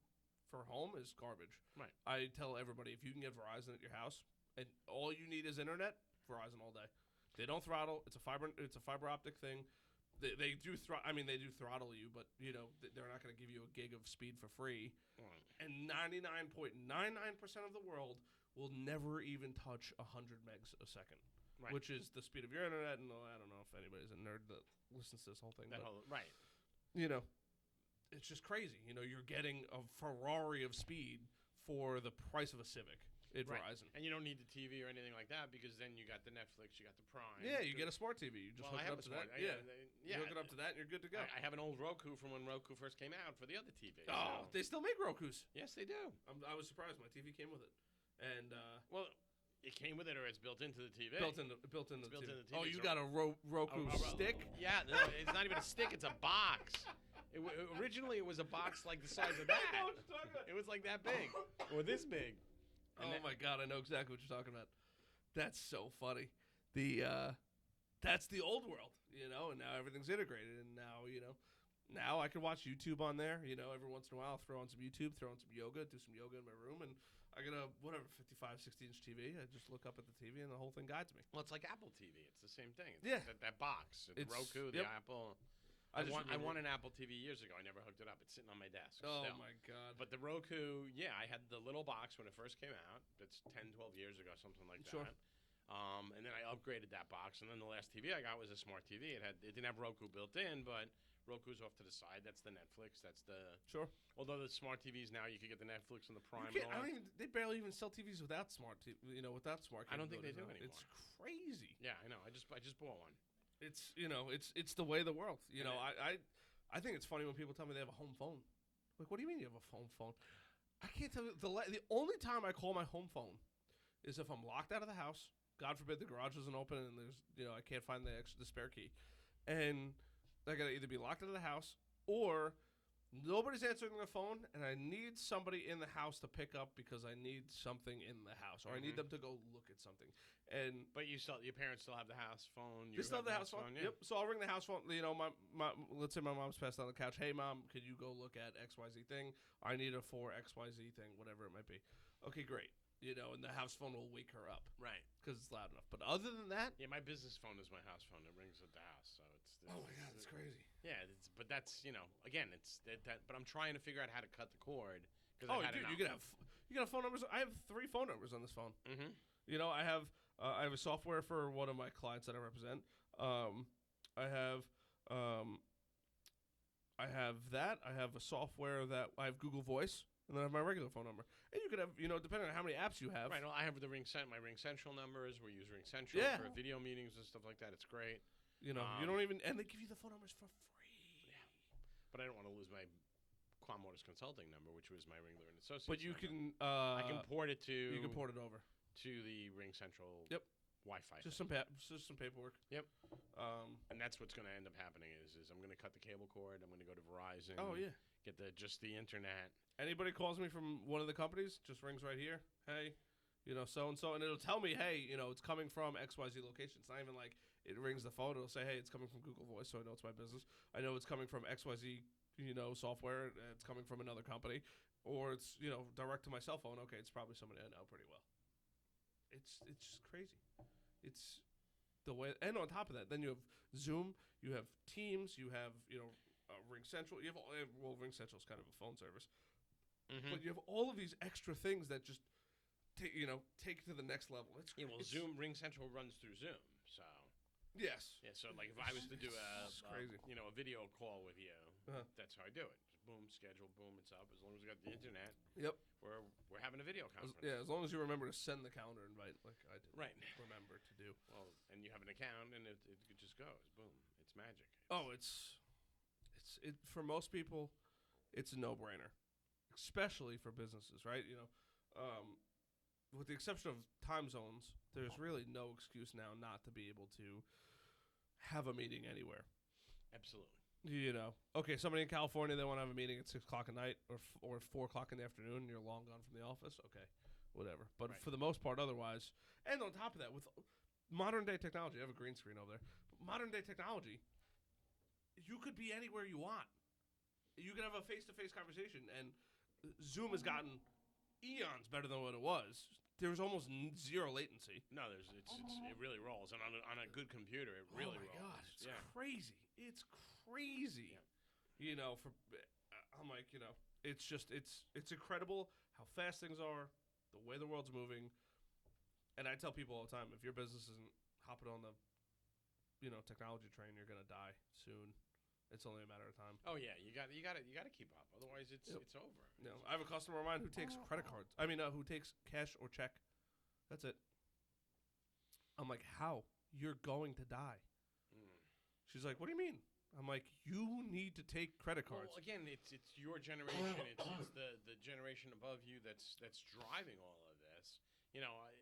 for home is garbage. Right. I tell everybody, if you can get Verizon at your house and all you need is internet, Verizon all day. They don't throttle. It's a fiber optic thing. They do throttle you, but you know they're not going to give you a gig of speed for free. Right. And 99.99% of the world will never even touch 100 megs a second, Right. which is the speed of your internet. And I don't know if anybody's a nerd that listens to this whole thing. Right. You know, it's just crazy. You know, you're getting a Ferrari of speed for the price of a Civic at Verizon. And you don't need the TV or anything like that because then you got the Netflix, you got the Prime. Yeah, you get a smart TV. You just hook it up to that. You hook it up to that, and you're good to go. I have an old Roku from when Roku first came out for the other TV. Oh, they still make Rokus. Yes, they do. I was surprised. My TV came with it, and well, it came with it, or it's built into the TV. Built into the TV. Oh, you so got a Roku stick? Yeah, no, it's not even a stick; it's a box. Originally, it was a box like the size of that. I know what you're talking about. It was like that big, or this big. Oh my God, I know exactly what you're talking about. That's so funny. That's the old world, you know, and now everything's integrated, and now I can watch YouTube on there. You know, every once in a while, I'll throw on some YouTube, throw on some yoga, do some yoga in my room, and I got a 55, 60-inch TV. I just look up at the TV, and the whole thing guides me. Well, it's like Apple TV. It's the same thing. That box, the It's Roku, the Apple. I won an Apple TV years ago. I never hooked it up. It's sitting on my desk. Oh, still. my God. But the Roku, I had the little box when it first came out. That's 10, 12 years ago, something like Sure. that. And then I upgraded that box. And then the last TV I got was a smart TV. It didn't have Roku built in, but Roku's off to the side. That's the Netflix. That's the... Sure. Although the smart TVs now, you can get the Netflix and the Prime. They barely even sell TVs without smart without smart. I don't think they do anymore. It's crazy. Yeah, I know. I just bought one. It's it's the way of the world. I think it's funny when people tell me they have a home phone. Like, what do you mean you have a home phone? I can't tell you. The only time I call my home phone is if I'm locked out of the house. God forbid the garage isn't open and there's I can't find the spare key, and I gotta either be locked out of the house or Nobody's answering their phone, and I need somebody in the house to pick up because I need something in the house, or I need them to go look at something. And But your parents still have the house phone. they still have the house phone. Yeah. Yep. So I'll ring the house phone. You know, let's say my mom's passed out on the couch. Hey, mom, could you go look at XYZ thing? I need it for XYZ thing, whatever it might be. Okay, great. You know, and the house phone will wake her up. Right. Because it's loud enough. But other than that, Yeah, my business phone is my house phone. It rings at the house, so it's. oh my god, it's crazy. Yeah, but that's again, it's that. But I'm trying to figure out how to cut the cord. Oh, dude, you can have phone numbers. I have 3 phone numbers on this phone. Mm-hmm. You know, I have a software for one of my clients that I represent. I have that. I have a software that I have Google Voice, and then I have my regular phone number. And you could have, depending on how many apps you have. Right. Well, I have my Ring Central numbers. We use Ring Central for video meetings and stuff like that. It's great. You don't even, and they give you the phone numbers for free. Yeah. But I don't want to lose my Quam Motors Consulting number, which was my Ringler and Associates. But you number. can, I can port it to. You can port it over to the Ring Central. Yep. Wi-Fi. Just some paperwork. Yep. And that's what's going to end up happening is I'm going to cut the cable cord. I'm going to go to Verizon. Oh yeah. Get just the internet. Anybody calls me from one of the companies, just rings right here. Hey, so and so, and it'll tell me, hey, it's coming from XYZ location. It's not even like it rings the phone. It'll say, hey, it's coming from Google Voice, so I know it's my business. I know it's coming from XYZ, software. It's coming from another company, or it's direct to my cell phone. Okay, it's probably somebody I know pretty well. It's just crazy. It's the way, and on top of that, then you have Zoom, you have Teams, you have Ring Central. You have Ring Central is kind of a phone service, but you have all of these extra things that just take it to the next level. It's Zoom Ring Central runs through Zoom, so yes, yeah. So like if I was to do crazy. A video call with you, that's how I do it. Just boom, schedule, boom, it's up. As long as we got the internet, yep, we're having a video conference. As long as you remember to send the calendar invite, like I did. Right. Remember to do. Well, and you have an account, and it just goes boom. It's magic. It's for most people, it's a no-brainer, especially for businesses, right? With the exception of time zones, there's really no excuse now not to be able to have a meeting anywhere. Absolutely. Okay, somebody in California, they want to have a meeting at 6 o'clock at night or 4 o'clock in the afternoon, and you're long gone from the office. Okay, whatever. But for the most part, otherwise, and on top of that, with modern-day technology, I have a green screen over there, but modern-day technology, you could be anywhere you want. You could have a face-to-face conversation, and Zoom has gotten eons better than what it was. There's almost zero latency. No, it really rolls, and on a good computer, it really rolls. Oh my god, it's crazy. It's crazy. Yeah. I'm like, it's incredible how fast things are, the way the world's moving, and I tell people all the time, if your business isn't hopping on the, technology train, you're gonna die soon. It's only a matter of time. Oh yeah, you got to keep up. Otherwise, it's over. I have a customer of mine who takes credit cards. Who takes cash or check. That's it. I'm like, how? You're going to die. She's like, what do you mean? I'm like, you need to take credit cards. Well, again, it's your generation. It's the generation above you that's driving all of this.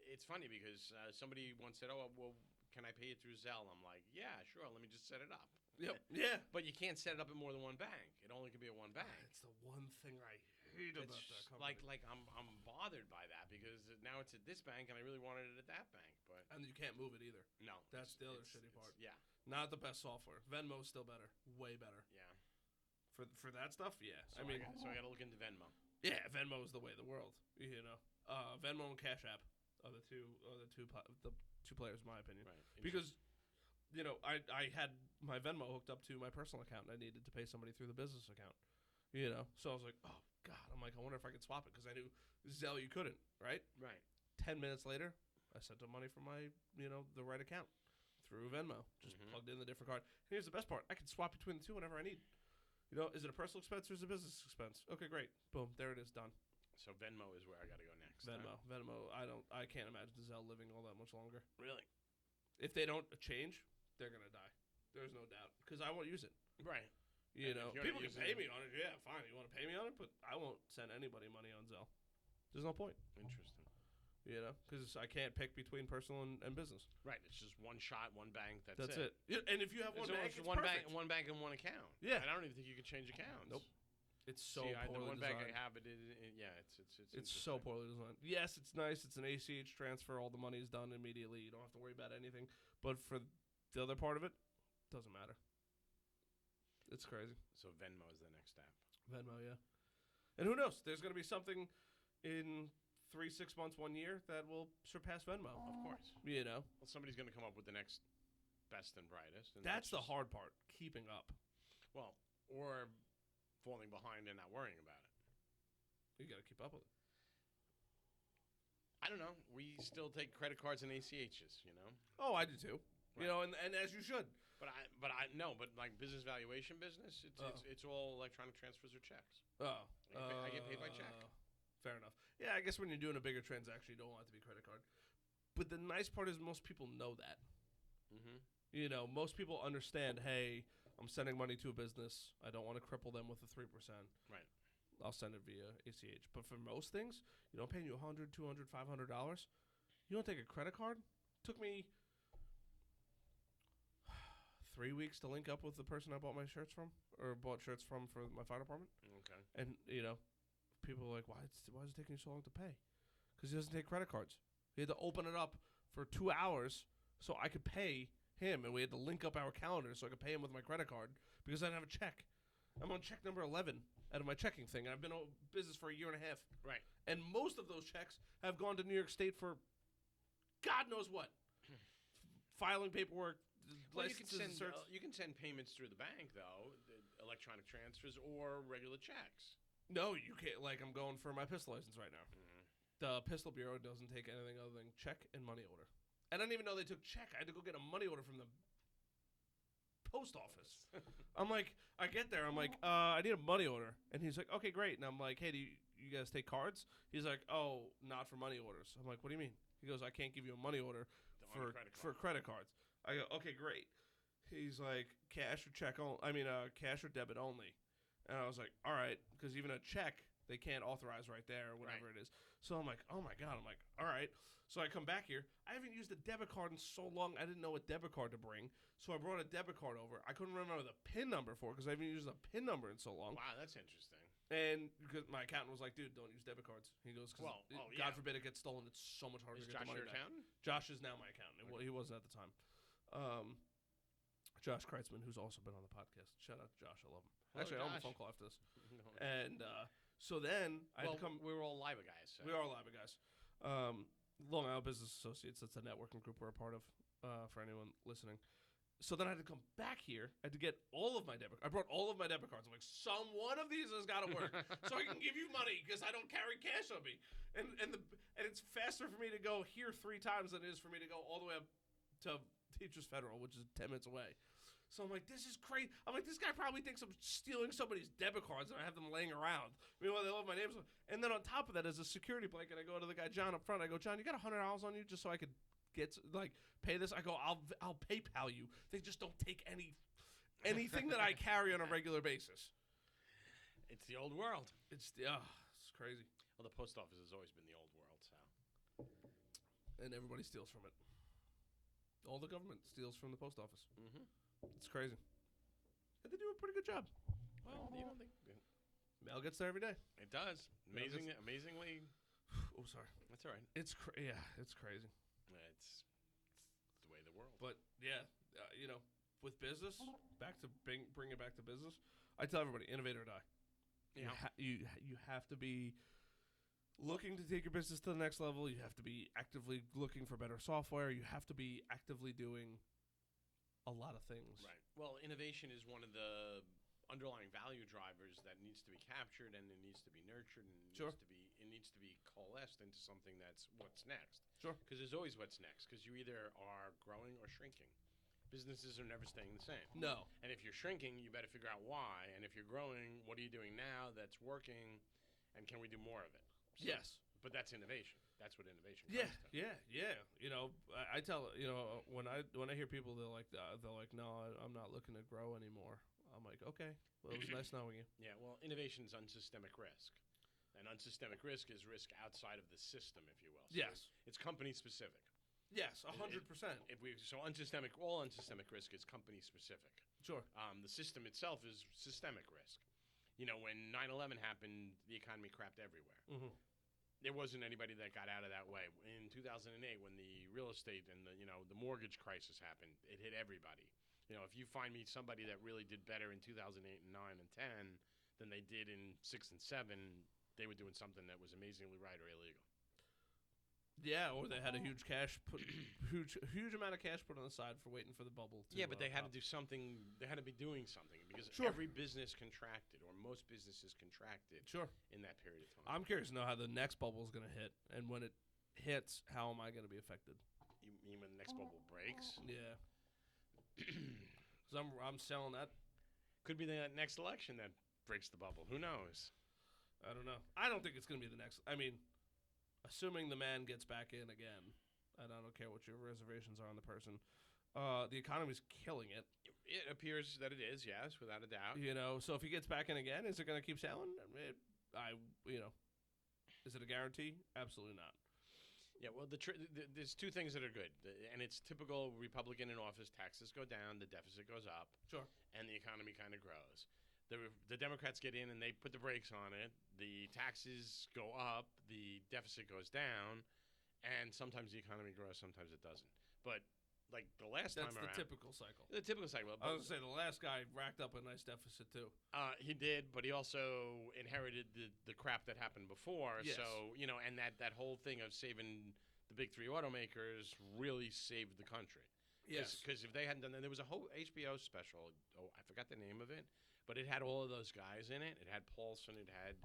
It's funny because somebody once said, "Oh, well, can I pay it through Zelle?" I'm like, "Yeah, sure. Let me just set it up." Yep. Yeah. But you can't set it up at more than one bank. It only can be at one bank. It's the one thing I hate about that company. Like I'm bothered by that because now it's at this bank and I really wanted it at that bank, but and you can't move it either. No, that's the other shitty part. Yeah, not the best software. Venmo's still better, way better. Yeah, for that stuff, yeah. So I got to look into Venmo. Yeah, Venmo is the way of the world. Venmo and Cash App are the two players, in my opinion. Right. Because I had my Venmo hooked up to my personal account, and I needed to pay somebody through the business account. So I was like, oh god, I'm like, I wonder if I could swap it because I knew Zelle you couldn't, right? Right. 10 minutes later, I sent them money from my the right account through Venmo, just plugged in the different card. And here's the best part: I can swap between the two whenever I need. Is it a personal expense or is it a business expense? Okay, great, boom, there it is, done. So Venmo is where I got to go next. Venmo. I can't imagine Zelle living all that much longer. Really? If they don't change, they're gonna die. There's no doubt because I won't use it. Right. People can pay me on it. Yeah, fine. You want to pay me on it, but I won't send anybody money on Zelle. There's no point. Interesting. Because I can't pick between personal and business. Right. It's just one shot, one bank. That's it. Yeah, and if you have one bank, it's one perfect. bank and one account. Yeah. And I don't even think you can change accounts. Nope. It's so See, the poorly one bag designed. I have, it's So interesting. poorly designed. Yes, it's nice. It's an ACH transfer. All the money is done immediately. You don't have to worry about anything. But for the other part of it, doesn't matter. It's crazy. So Venmo is the next step. Venmo, yeah. And who knows? There's going to be something in 3, 6 months, 1 year that will surpass Venmo. Of course. You know, Well, somebody's going to come up with the next best and brightest. And that's the just- hard part, keeping up. Well, or falling behind and not worrying about it. You got to keep up with it. I don't know. We still take credit cards and ACHs, you know? Oh, I do too. Right. You know, and as you should. But like business valuation business, it's all electronic transfers or checks. Oh, I get paid by check. Fair enough. Yeah, I guess when you're doing a bigger transaction, you don't want it to be credit card. But the nice part is most people know that. Mm-hmm. You know, most people understand, hey, I'm sending money to a business. I don't want to cripple them with the 3%. Right. I'll send it via ACH. But for most things, you don't pay you $100, $200, $500. You don't take a credit card. Took me 3 weeks to link up with the person I bought my shirts from, or bought shirts from for my fire department. Okay. And, you know, people are like, why is it taking you so long to pay? Because he doesn't take credit cards. He had to open it up for 2 hours so I could pay him, and we had to link up our calendars so I could pay him with my credit card because I didn't have a check. I'm on check number 11 out of my checking thing, and I've been in business for 1.5 years. Right. And most of those checks have gone to New York State for God knows what. Filing paperwork, Well, you can licenses, send certs. you can send payments through the bank though, electronic transfers or regular checks. No, you can't. Like, I'm going for my pistol license right now. Mm-hmm. The Pistol Bureau doesn't take anything other than check and money order. And I didn't even know they took check. I had to go get a money order from the post office. I'm like, I get there. I'm like, I need a money order. And he's like, okay, great. And I'm like, hey, do you guys take cards? He's like, oh, not for money orders. I'm like, what do you mean? He goes, I can't give you a money order for credit cards. I go, okay, great. He's like, cash or check only. Cash or debit only. And I was like, all right, because even a check, they can't authorize right there or whatever it is. So I'm like, oh my God. I'm like, all right. So I come back here. I haven't used a debit card in so long. I didn't know what debit card to bring. So I brought a debit card over. I couldn't remember the PIN number for it because I haven't used a PIN number in so long. Wow, that's interesting. And because my accountant was like, dude, don't use debit cards. He goes, God forbid it gets stolen. It's so much harder Is to get Josh the money your back. accountant? Josh is now my accountant. He wasn't at the time. Josh Kreitzman, who's also been on the podcast. Shout out to Josh. I love him. Hello, Actually, I have a Josh. phone call after this. No. And so then I had to come. We're all live guys. So. We are live, guys. Long Island Business Associates. That's a networking group we're a part of. For anyone listening. So then I had to come back here. I had to get all of my debit. I brought all of my debit cards. I'm like, one of these has got to work, so I can give you money because I don't carry cash on me. And it's faster for me to go here 3 times than it is for me to go all the way up to Teachers Federal, which is 10 minutes away. So I'm like, this is crazy. I'm like, this guy probably thinks I'm stealing somebody's debit cards and I have them laying around. Meanwhile, they all have my names. And then on top of that, as a security blanket, I go to the guy John up front. I go, John, you got $100 on you just so I could pay this? I go, I'll PayPal you. They just don't take anything that I carry on a regular basis. It's the old world. It's crazy. Well, the post office has always been the old world, so. And everybody steals from it. All the government steals from the post office. Mm-hmm. It's crazy. And they do a pretty good job. Well, you don't think Mail gets there every day. it does? Amazingly. Oh, sorry. That's all right. It's crazy. It's the way of the world. But yeah, with business, bring it back to business. I tell everybody, innovate or die. Yeah. You have to be looking to take your business to the next level. You have to be actively looking for better software. You have to be actively doing a lot of things. Right. Well, innovation is one of the underlying value drivers that needs to be captured and it needs to be nurtured and it needs to be coalesced into something that's what's next. Sure. Because there's always what's next. Because you either are growing or shrinking. Businesses are never staying the same. No. And if you're shrinking, you better figure out why. And if you're growing, what are you doing now that's working, and can we do more of it? So, Yes. But that's innovation. That's what innovation comes to. Yeah. I tell when I hear people they're like no, I'm not looking to grow anymore. I'm like, okay, well, it was nice knowing you. Yeah, well, innovation is unsystemic risk. And unsystemic risk is risk outside of the system, if you will. So Yes. It's company specific. Yes, 100%. All unsystemic risk is company specific. Sure. The system itself is systemic risk. when 9/11 happened, the economy crapped everywhere. Mm-hmm. There wasn't anybody that got out of that way. In 2008, when the real estate and the mortgage crisis happened, it hit everybody. If you find me somebody that really did better in 2008 and 9 and 10 than they did in 6 and 7, they were doing something that was amazingly right or illegal. Yeah, or they had a huge huge amount of cash put on the side for waiting for the bubble. But they had to do something. They had to be doing something because every business contracted, or most businesses contracted. In that period of time. I'm curious to know how the next bubble is going to hit, and when it hits, how am I going to be affected? You mean when the next bubble breaks? Yeah. Because I'm selling that. Could be the next election that breaks the bubble. Who knows? I don't know. I don't think it's going to be the next. I mean, assuming the man gets back in again, and I don't care what your reservations are on the person, the economy's killing it. It appears that it is, yes, without a doubt. So if he gets back in again, is it going to keep selling? Is it a guarantee? Absolutely not. Yeah, well, there's two things that are good, and it's typical Republican in office. Taxes go down, the deficit goes up, and the economy kind of grows. The Democrats get in and they put the brakes on it. The taxes go up, the deficit goes down, and sometimes the economy grows, sometimes it doesn't. But like the last time around, that's the typical cycle. The typical cycle. I was going to say the last guy racked up a nice deficit too. He did, but he also inherited the crap that happened before. Yes. So and that whole thing of saving the big three automakers really saved the country. Yes, because if they hadn't done that, there was a whole HBO special. Oh, I forgot the name of it. But it had all of those guys in it. It had Paulson. It had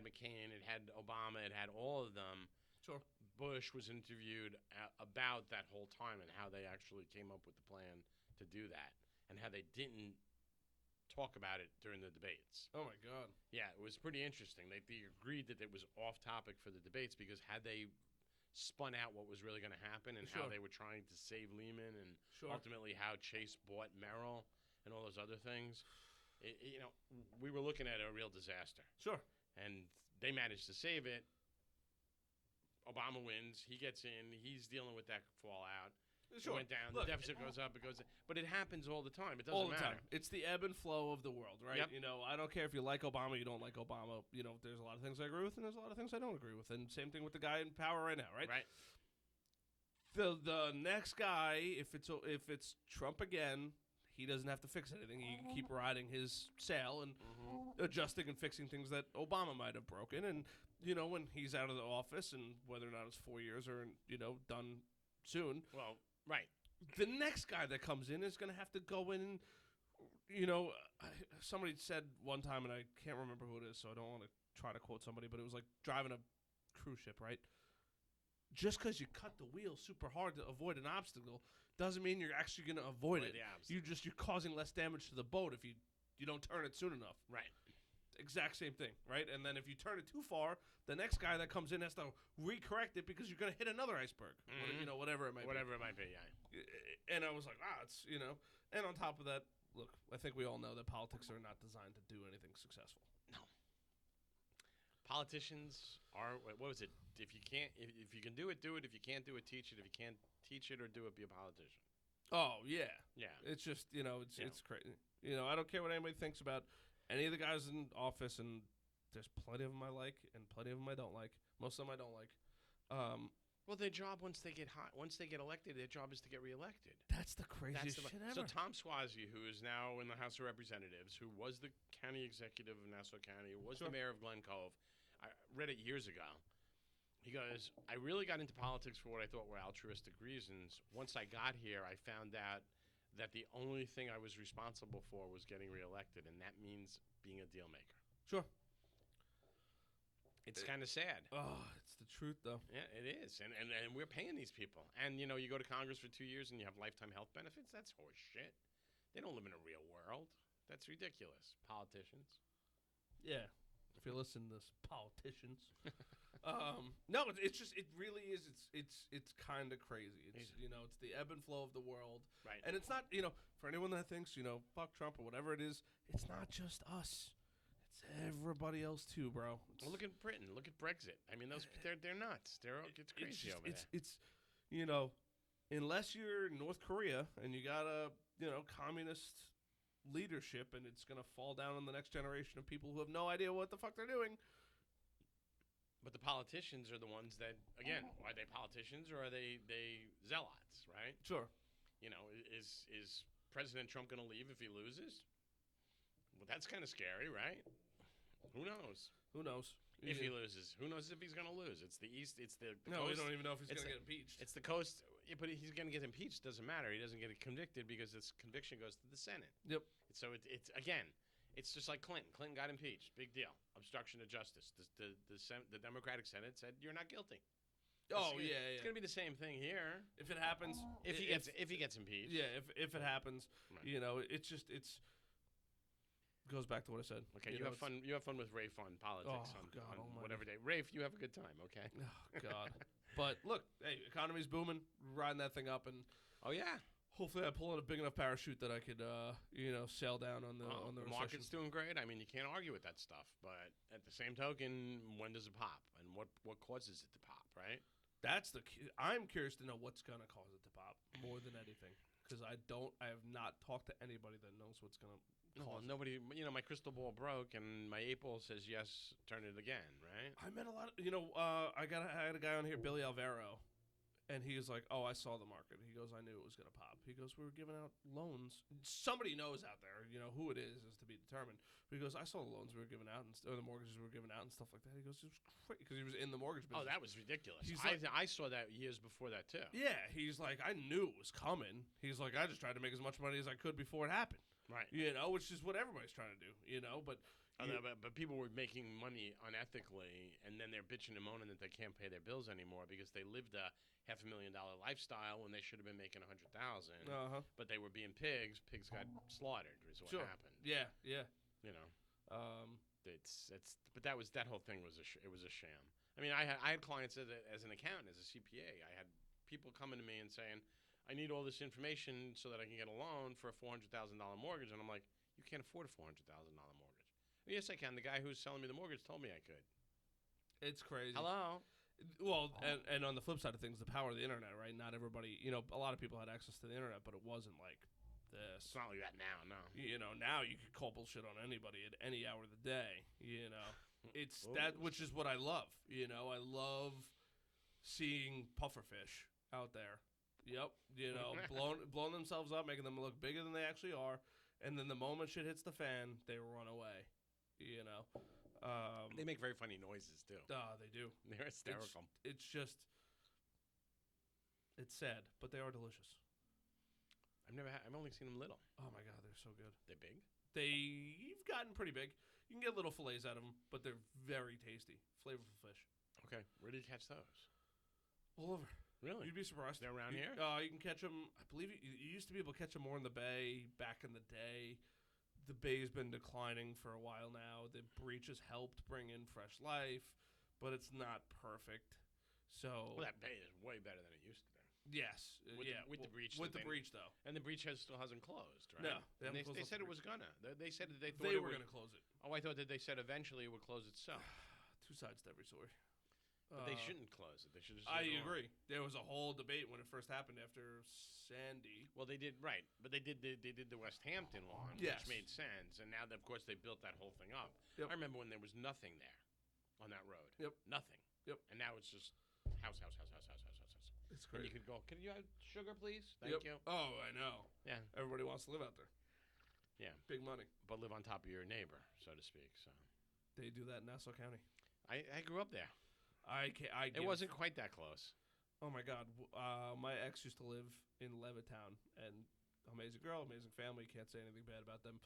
McCain. It had Obama. It had all of them. Sure. Bush was interviewed about that whole time and how they actually came up with the plan to do that and how they didn't talk about it during the debates. Oh, my God. Yeah, it was pretty interesting. They agreed that it was off topic for the debates because had they spun out what was really going to happen and how they were trying to save Lehman and ultimately how Chase bought Merrill and all those other things, we were looking at a real disaster. Sure. And they managed to save it. Obama wins. He gets in. He's dealing with that fallout. Sure. It went down. Look, the deficit goes up. It goes. But it happens all the time. It doesn't all the matter. time. It's the ebb and flow of the world, right? Yep. I don't care if you like Obama, you don't like Obama. There's a lot of things I agree with, and there's a lot of things I don't agree with. And same thing with the guy in power right now, right? Right. The next guy, if it's Trump again, he doesn't have to fix anything. He can keep riding his sail and adjusting and fixing things that Obama might have broken. And when he's out of the office, and whether or not it's 4 years or done soon. Well, right. The next guy that comes in is going to have to go in and, somebody said one time, and I can't remember who it is, so I don't want to try to quote somebody, but it was like driving a cruise ship, right? Just because you cut the wheel super hard to avoid an obstacle doesn't mean you're actually going to avoid it. You're causing less damage to the boat if you don't turn it soon enough. Right. Exact same thing, right? And then if you turn it too far, the next guy that comes in has to recorrect it because you're going to hit another iceberg. Whatever it might be. Whatever it might be, yeah. And I was like, it's, And on top of that, look, I think we all know that politics are not designed to do anything successful. No. Politicians are, what was it? If you can do it, do it. If you can't do it, teach it. If you can't teach it or do it, be a politician. Oh, yeah. Yeah. It's just, it's crazy. I don't care what anybody thinks about any of the guys in office, and there's plenty of them I like and plenty of them I don't like. Most of them I don't like. Well, their job once they get elected, their job is to get reelected. That's the craziest shit ever. So Tom Suozzi, who is now in the House of Representatives, who was the county executive of Nassau County, who was the mayor of Glen Cove, I read it years ago. He goes, I really got into politics for what I thought were altruistic reasons. Once I got here, I found out that the only thing I was responsible for was getting reelected, and that means being a deal maker. Sure. It's kind of sad. Oh, it's the truth, though. Yeah, it is. And we're paying these people. And, you go to Congress for 2 years and you have lifetime health benefits? That's horse shit. They don't live in a real world. That's ridiculous. Politicians. Yeah. If you're listening to this, politicians. No, it really is. It's kind of crazy. It's it's the ebb and flow of the world. Right. And it's not, for anyone that thinks, fuck Trump or whatever it is, it's not just us. It's everybody else too, bro. Well, look at Britain. Look at Brexit. I mean, they're nuts. It's crazy over there. It's unless you're North Korea and you got a communist leadership, and it's gonna fall down on the next generation of people who have no idea what the fuck they're doing. But the politicians are the ones that, again, are they politicians or are they zealots, right? Sure. You know, is President Trump going to leave if he loses? Well, that's kind of scary, right? Who knows? Who knows? If he loses, who knows if he's going to lose? It's the East. It's the no, coast. we don't even know if he's going to get impeached. It's the coast, yeah, but he's going to get impeached. Doesn't matter. He doesn't get convicted because this conviction goes to the Senate. Yep. So it's again, it's just like Clinton. Clinton got impeached. Big deal. Obstruction of justice. The Democratic Senate said you're not guilty. It's going to be the same thing here. If it happens, if he gets impeached. Yeah, if it happens, Right. it's goes back to what I said. Okay, you have fun. You have fun with Rafe on politics on whatever day. Rafe, you have a good time. Okay. Oh God. But look, hey, economy's booming, riding that thing up, and oh yeah. Hopefully, I pull in a big enough parachute that I could, sail down on the the market's doing great. I mean, you can't argue with that stuff. But at the same token, when does it pop, and what causes it to pop? Right. That's I'm curious to know what's gonna cause it to pop more than anything, because I have not talked to anybody that knows what's gonna cause. Nobody. You know, my crystal ball broke, and my 8-ball says yes. Turn it again. Right. I met a lot of. I had a guy on here, Billy Alvaro. And he was like, "Oh, I saw the market." He goes, "I knew it was gonna pop." He goes, "We were giving out loans. Somebody knows out there, who it is to be determined." But he goes, "I saw the loans we were giving out, or the mortgages we were giving out, and stuff like that." He goes, "It was crazy," because he was in the mortgage business. Oh, that was ridiculous. I saw that years before that too. Yeah, he's like, "I knew it was coming." He's like, "I just tried to make as much money as I could before it happened." Right. Which is what everybody's trying to do. But. But people were making money unethically, and then they're bitching and moaning that they can't pay their bills anymore because they lived a $500,000 lifestyle when they should have been making $100,000. But they were being pigs. Pigs got slaughtered. Is what happened. Yeah. But that whole thing was it was a sham. I mean, I had clients as an accountant, as a CPA. I had people coming to me and saying, "I need all this information so that I can get a loan for a $400,000 mortgage," and I'm like, "You can't afford a $400,000 mortgage." Yes, I can. The guy who's selling me the mortgage told me I could. It's crazy. Hello? Well, and on the flip side of things, the power of the internet, right? Not everybody, a lot of people had access to the internet, but it wasn't like this. It's not like that now, no. Now you could call bullshit on anybody at any hour of the day, It's that, which is what I love, I love seeing pufferfish out there. Yep. Blowing themselves up, making them look bigger than they actually are. And then the moment shit hits the fan, they run away. They make very funny noises too. They do. They're hysterical. It's sad, but they are delicious. I've only seen them little. Oh my God, they're so good. They're big? They've gotten pretty big. You can get little fillets out of them, but they're very tasty, flavorful fish. Okay, where do you catch those? All over. Really? You'd be surprised. They're around here? You can catch them. I believe you used to be able to catch them more in the bay back in the day. The bay's been declining for a while now. The breach has helped bring in fresh life, but it's not perfect. So that bay is way better than it used to be. Yes. With the breach. With the breach, though. And the breach still hasn't closed, right? No. They said it was gonna. They said that they were going to close it. Oh, I thought that they said eventually it would close itself. Two sides to every story. But they shouldn't close it. They should just. I agree. There was a whole debate when it first happened after Sandy. Well, they did right, but they did the West Hampton lawn, yes. Which made sense. And now, of course, they built that whole thing up. Yep. I remember when there was nothing there on that road. Yep. Nothing. Yep. And now it's just house. It's crazy. And you could go. Can you have sugar, please? Thank you. Oh, I know. Yeah. Everybody wants to live out there. Yeah. Big money. But live on top of your neighbor, so to speak. So. They do that in Nassau County. I grew up there. It wasn't quite that close. Oh my God, my ex used to live in Levittown, and amazing girl, amazing family. Can't say anything bad about them.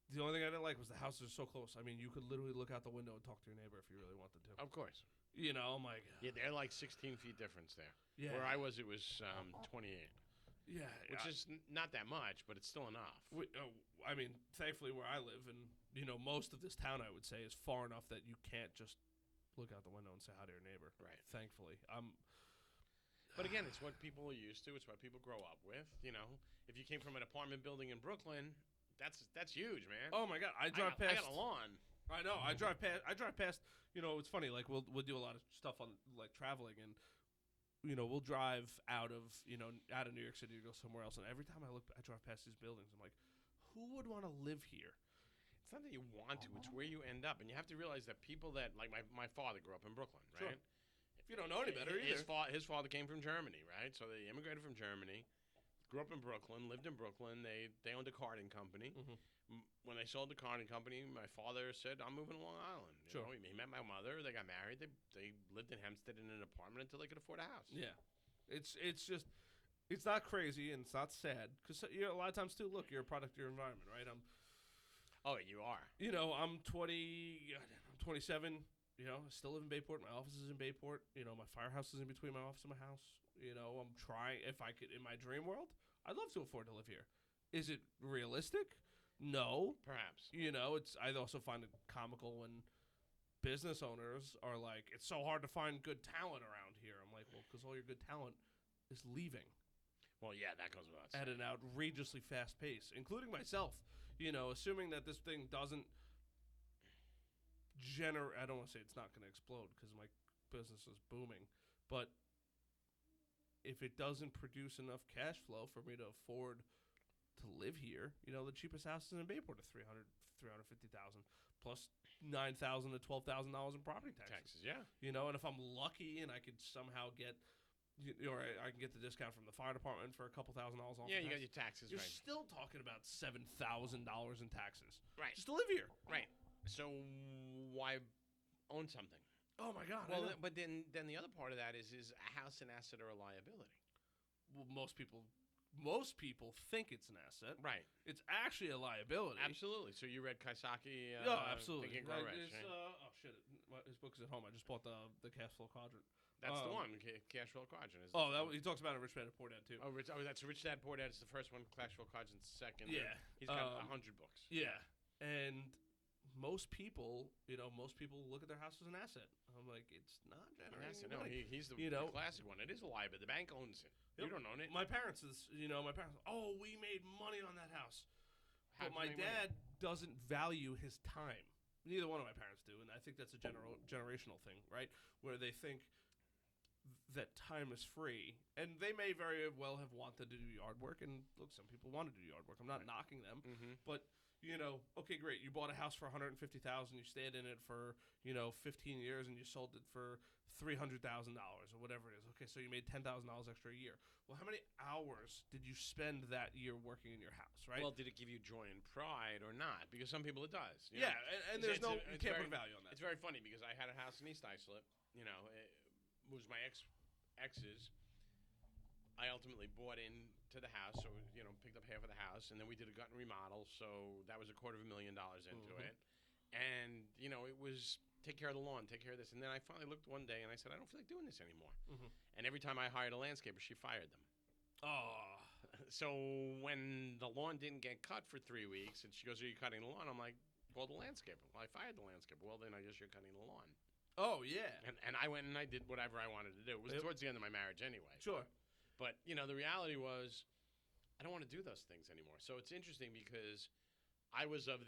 The only thing I didn't like was the houses are so close. I mean, you could literally look out the window and talk to your neighbor if you really wanted to. Of course. Oh my God. Yeah, they're like 16 feet difference there. Yeah. Where I was, it was 28. Yeah. Which is not that much, but it's still enough. I mean, thankfully where I live, and most of this town, I would say, is far enough that you can't just look out the window and say hi to your neighbor. Right. Thankfully. But again, it's what people are used to. It's what people grow up with. If you came from an apartment building in Brooklyn, that's huge, man. Oh my God, I drive past. I got a lawn. I know. I drive past. It's funny. Like we'll do a lot of stuff on like traveling, and we'll drive out of New York City to go somewhere else, and every time I drive past these buildings, I'm like, who would want to live here? It's not that you want to; it's where you end up, and you have to realize that people that like my father grew up in Brooklyn, Sure. right? If you don't know any better either. His father came from Germany, right? So they immigrated from Germany, grew up in Brooklyn, lived in Brooklyn. They owned a carding company. When they sold the carding company, my father said, "I'm moving to Long Island." You Sure. know, he met my mother. They got married. They lived in Hempstead in an apartment until they could afford a house. Yeah, it's just it's not crazy and it's not sad because a lot of times too. Look, you're a product of your environment, right? Oh, you are. I'm 20. I'm 27. I still live in Bayport. My office is in Bayport. My firehouse is in between my office and my house. I'm trying. If I could, in my dream world, I'd love to afford to live here. Is it realistic? No. Perhaps. I also find it comical when business owners are like, it's so hard to find good talent around here. I'm like, well, because all your good talent is leaving. Well, yeah, that goes without At saying. an outrageously fast pace, including myself. Assuming that this thing doesn't I don't want to say it's not going to explode because my business is booming, but if it doesn't produce enough cash flow for me to afford to live here, the cheapest houses in Bayport are $350,000 plus $9,000 to $12,000 in property taxes. Yeah. And if I'm lucky and I could somehow get, or I can get the discount from the fire department for a couple $1,000 off. Yeah, you got your taxes. You're right. still talking about $7,000 in taxes. Right. Just to live here. Right. So why own something? Oh my God. Well, but then the other part of that is a house an asset or a liability? Well, most people think it's an asset. Right. It's actually a liability. Absolutely. So you read Kiyosaki? No, absolutely. Think and Grow Rich, It's, right? oh shit! His book is at home. I just bought the cash flow quadrant. That's the one. Cash Flow Quadrant. He talks about it in Rich Dad Poor Dad too. That's Rich Dad Poor Dad is the first one. Cash Flow Quadrant's the second. Yeah. He's got 100 books. Yeah. And most people look at their house as an asset. I'm like, it's not generating No, money. he's the classic one. It is a liability. The bank owns it. Yep. You don't own it. My parents, oh, we made money on that house. How'd But my you make money? dad doesn't value his time. Neither one of my parents do, and I think that's a generational thing, right? Where they think that time is free, and they may very well have wanted to do yard work. And look, some people want to do yard work. I'm not knocking them, but okay, great. You bought a house for $150,000. You stayed in it for 15 years, and you sold it for $300,000 or whatever it is. Okay, so you made $10,000 extra a year. Well, how many hours did you spend that year working in your house? Right. Well, did it give you joy and pride or not? Because some people it does. Yeah, and there's you can't put a value on that. It's very funny because I had a house in East Islip. It was my ex's. I ultimately bought into the house, so picked up half of the house, and then we did a gut and remodel. So that was $250,000 into it, and it was take care of the lawn, take care of this, and then I finally looked one day and I said, I don't feel like doing this anymore. And every time I hired a landscaper, she fired them. Oh, so when the lawn didn't get cut for 3 weeks, and she goes, "Are you cutting the lawn?" I'm like, "Call the landscaper." Well, I fired the landscaper. Well, then I guess you're cutting the lawn. Oh yeah. And I went and I did whatever I wanted to do. It was towards the end of my marriage anyway. Sure. But, the reality was I don't want to do those things anymore. So it's interesting because I was of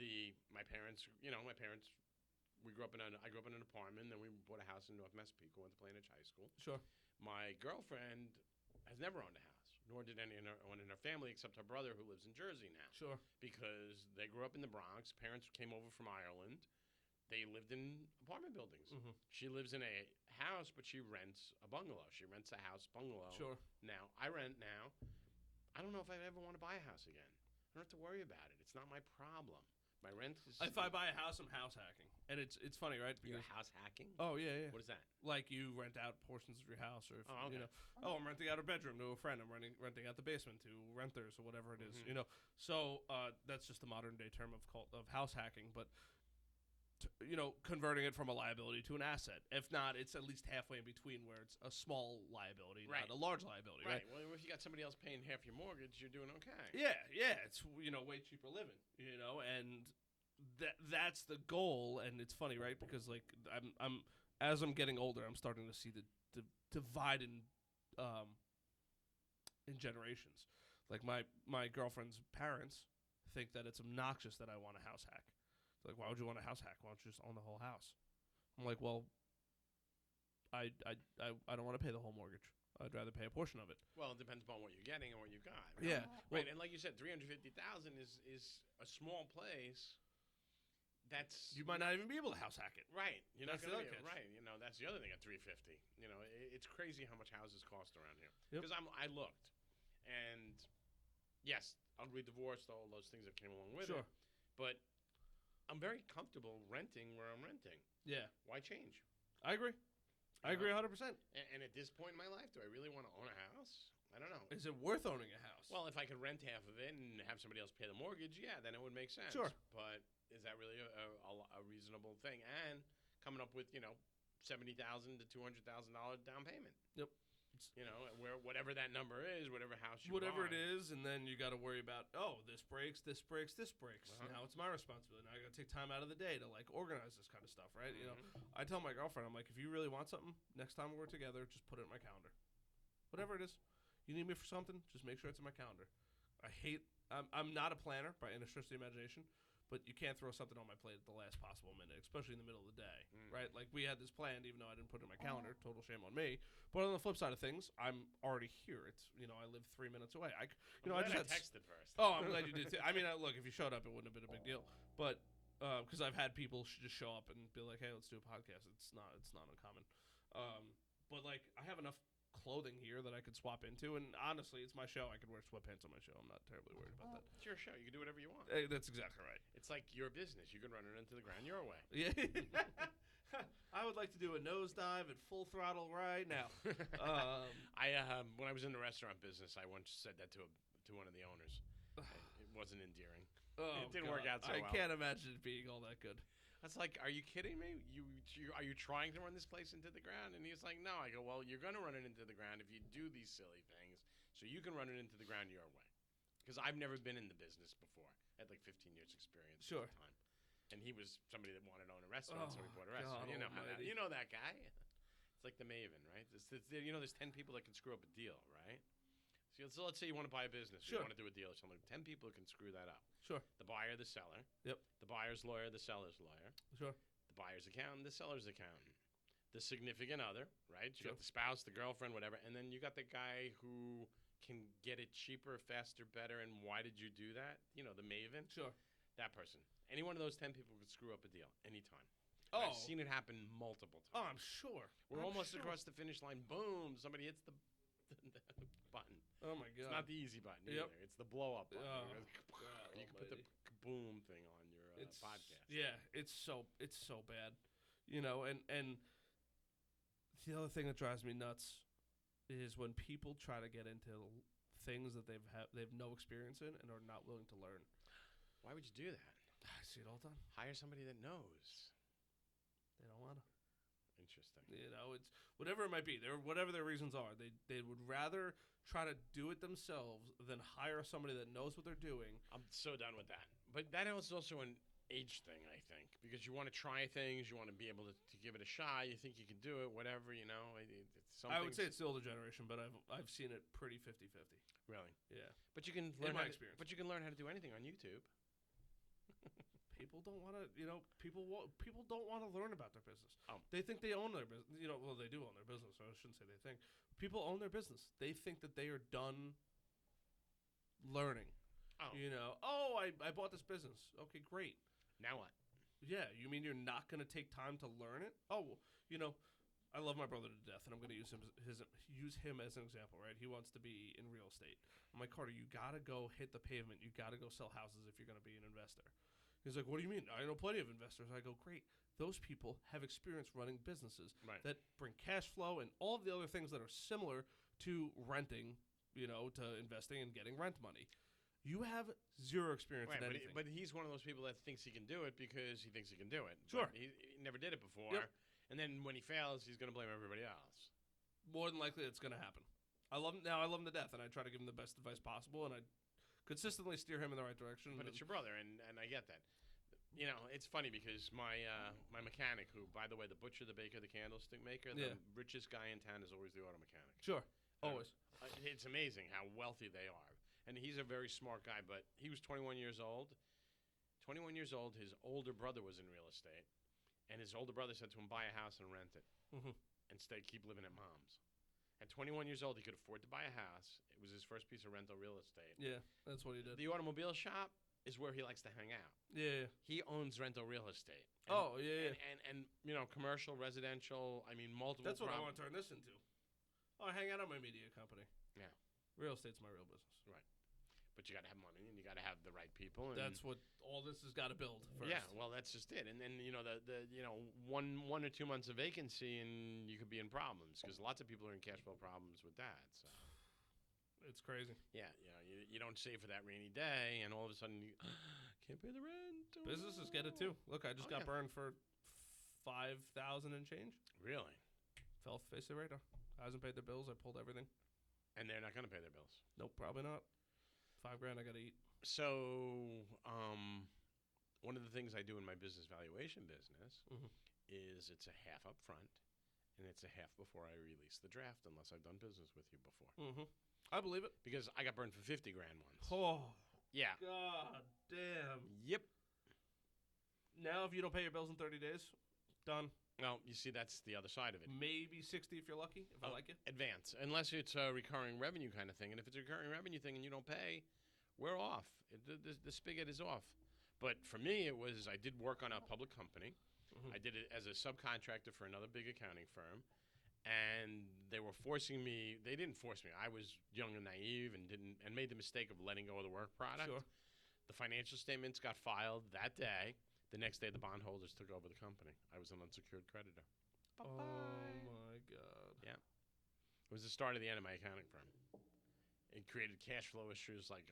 my parents, I grew up in an apartment, then we bought a house in North Massapequa, went to Plainedge High School. Sure. My girlfriend has never owned a house, nor did anyone in her family except her brother who lives in Jersey now. Sure. Because they grew up in the Bronx. Parents came over from Ireland. They lived in apartment buildings. She lives in a house, but she rents a bungalow. She rents a house bungalow. Sure. Now, I rent now. I don't know if I ever want to buy a house again. I don't have to worry about it. It's not my problem. My rent is... If I buy a house, I'm house hacking. And it's funny, right? You're house hacking? Oh, yeah. What is that? Like you rent out portions of your house, or if, okay. I'm renting out a bedroom to a friend. I'm renting out the basement to renters or whatever it is. So that's just the modern day term of house hacking. But converting it from a liability to an asset. If not, it's at least halfway in between, where it's a small liability, not a large liability. Right. Well, if you got somebody else paying half your mortgage, you're doing okay. Yeah. It's way cheaper living. And that's the goal. And it's funny, right? Because like I'm as I'm getting older, I'm starting to see the divide in generations. Like my girlfriend's parents think that it's obnoxious that I want a house hack. Like, why would you want a house hack? Why don't you just own the whole house? I'm like, well, I don't want to pay the whole mortgage. I'd rather pay a portion of it. Well, it depends upon what you're getting and what you've got. Yeah. Right, and like you said, 350,000 is a small place. That's You might not even be able to house hack it. right. You're That's not the going other to catch. right. That's the other thing at 350. It's crazy how much houses cost around here. Yep. Because I looked, and yes, ugly divorce, all those things that came along with Sure. it. But I'm very comfortable renting where I'm renting. Yeah. Why change? I agree. I agree 100%. And at this point in my life, do I really want to own a house? I don't know. Is it worth owning a house? Well, if I could rent half of it and have somebody else pay the mortgage, yeah, then it would make sense. Sure. But is that really a reasonable thing? And coming up with $70,000 to $200,000 down payment. Yep. Where whatever that number is, whatever house you whatever buy. it is, and then you got to worry about, this breaks, this breaks, this breaks. Uh-huh. Now it's my responsibility. Now I got to take time out of the day to organize this kind of stuff, right? I tell my girlfriend, I'm like, if you really want something, next time we're together, just put it in my calendar. Whatever it is, you need me for something, just make sure it's in my calendar. I'm not a planner by any stretch of the imagination, but you can't throw something on my plate at the last possible minute, especially in the middle of the day, right? Like we had this planned, even though I didn't put it in my calendar. Total shame on me. But on the flip side of things, I'm already here. It's I live 3 minutes away. I just texted first. Oh, I'm glad you did. I mean, look, if you showed up, it wouldn't have been a big deal. But because I've had people just show up and be like, "Hey, let's do a podcast." It's not uncommon. But I have enough clothing here that I could swap into, and honestly, it's my show. I could wear sweatpants on my show. I'm not terribly worried about that. It's your show. You can do whatever you want. That's exactly right. It's like your business. You can run it into the ground your way. Yeah. I would like to do a nosedive at full throttle right now. When I was in the restaurant business, I once said that to one of the owners. It wasn't endearing. Oh, it didn't work out so I well. can't imagine it being all that good. I was like, "Are you kidding me? Are you trying to run this place into the ground?" And he was like, "No." I go, "Well, you're going to run it into the ground if you do these silly things, so you can run it into the ground your way." Because I've never been in the business before. I had 15 years experience Sure. at the time. And he was somebody that wanted to own a restaurant, so he bought a restaurant. God almighty. You know that guy. It's like the Maven, right? There's 10 people that can screw up a deal, right? So let's say you want to buy a business. Sure. You want to do a deal or something. 10 people can screw that up. Sure. The buyer, the seller. Yep. The buyer's lawyer, the seller's lawyer. Sure. The buyer's accountant, the seller's accountant. The significant other, right? You Sure. got the spouse, the girlfriend, whatever. And then you got the guy who can get it cheaper, faster, better. And why did you do that? The Maven. Sure. That person. Any one of those 10 people could screw up a deal anytime. Oh. I've seen it happen multiple times. Oh, I'm sure. We're I'm almost sure. across the finish line. Boom! Somebody hits the button. Oh my god. It's not the easy button Yep. either. It's the blow up button. Oh, You can put the boom thing on your podcast. Yeah, it's so bad, and the other thing that drives me nuts is when people try to get into things that they've no experience in and are not willing to learn. Why would you do that? I see it all the time. Hire somebody that knows. They don't want to. Interesting. It's whatever it might be. Whatever their reasons are, they would rather try to do it themselves than hire somebody that knows what they're doing. I'm so done with that. But that is also an age thing, I think, because you want to try things, you want to be able to give it a shot. You think you can do it, whatever. I would say it's the older generation, but I've seen it pretty 50-50. Really. Yeah. But you can In learn my experience. But you can learn how to do anything on YouTube. People don't want to, people don't want to learn about their business. Oh. They think they own their business. Well, they do own their business, so I shouldn't say they think. People own their business. They think that they are done learning. Oh. I bought this business. Okay, great. Now what? Yeah, you mean you're not going to take time to learn it? Oh, I love my brother to death, and I'm going to use him as an example, right? He wants to be in real estate. I'm like, Carter, you got to go hit the pavement. You got to go sell houses if you're going to be an investor. He's like, what do you mean? I know plenty of investors. I go, great. Those people have experience running businesses that bring cash flow and all of the other things that are similar to renting, to investing and getting rent money. You have zero experience in anything. But he's one of those people that thinks he can do it because he thinks he can do it. Sure. He never did it before. Yep. And then when he fails, he's going to blame everybody else. More than likely, it's going to happen. I love him to death, and I try to give him the best advice possible, and I consistently steer him in the right direction. But it's your brother, and I get that. It's funny because my mechanic, who, by the way, the butcher, the baker, the candlestick maker, the richest guy in town is always the auto mechanic. Sure. Always. It's amazing how wealthy they are. And he's a very smart guy, but he was 21 years old. 21 years old, his older brother was in real estate. And his older brother said to him, buy a house and rent it. Mm-hmm. Keep living at mom's. At 21 years old, he could afford to buy a house. It was his first piece of rental real estate. Yeah, that's what he did. The automobile shop is where he likes to hang out. Yeah. He owns rental real estate. And commercial, residential, multiple That's what I want to turn this into. Oh, I hang out at my media company. Yeah. Real estate's my real business. Right. But you got to have money and you got to have the right people. And that's what all this has got to build first. Yeah, well, that's just it. And then one or 2 months of vacancy and you could be in problems because lots of people are in cash flow problems with that. So it's crazy. Yeah, you don't save for that rainy day, and all of a sudden you can't pay the rent. Businesses get it too. Look, I just got burned for $5,000 and change. Really? Fell off the face of the radar. Hasn't paid their bills. I pulled everything. And they're not going to pay their bills. Nope, probably not. $5,000 I got to eat. So, one of the things I do in my business valuation business is it's a half up front, and it's a half before I release the draft, unless I've done business with you before. I believe it. Because I got burned for $50,000 once. Oh. Yeah. God damn. Yep. Now, if you don't pay your bills in 30 days, done. Well, you see, that's the other side of it. Maybe 60 if you're lucky, if I like it. Advance. Unless it's a recurring revenue kind of thing. And if it's a recurring revenue thing and you don't pay, we're off. The spigot is off. But for me, I did work on a public company. I did it as a subcontractor for another big accounting firm. And they were forcing me. They didn't force me. I was young and naive and made the mistake of letting go of the work product. Sure. The financial statements got filed that day. The next day, the bondholders took over the company. I was an unsecured creditor. Bye-bye. Oh, my God. Yeah. It was the start of the end of my accounting firm. It created cash flow issues like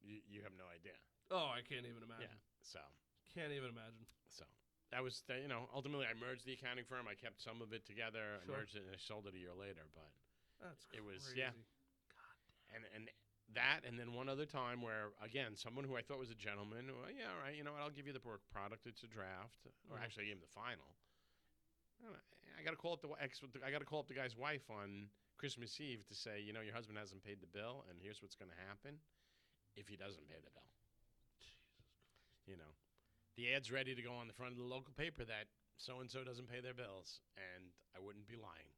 you have no idea. Oh, I can't even imagine. Yeah, so. Can't even imagine. So, that was, ultimately I merged the accounting firm. I kept some of it together. Sure. I merged it and I sold it a year later, but. That's crazy. It was, yeah. God damn. And that, and then one other time where, again, someone who I thought was a gentleman, well, yeah, all right, you know what, I'll give you the work product. It's a draft. Or actually, I gave him the final. I got to call up the guy's wife on Christmas Eve to say, your husband hasn't paid the bill, and here's what's going to happen if he doesn't pay the bill. Jesus Christ. The ad's ready to go on the front of the local paper that so-and-so doesn't pay their bills, and I wouldn't be lying.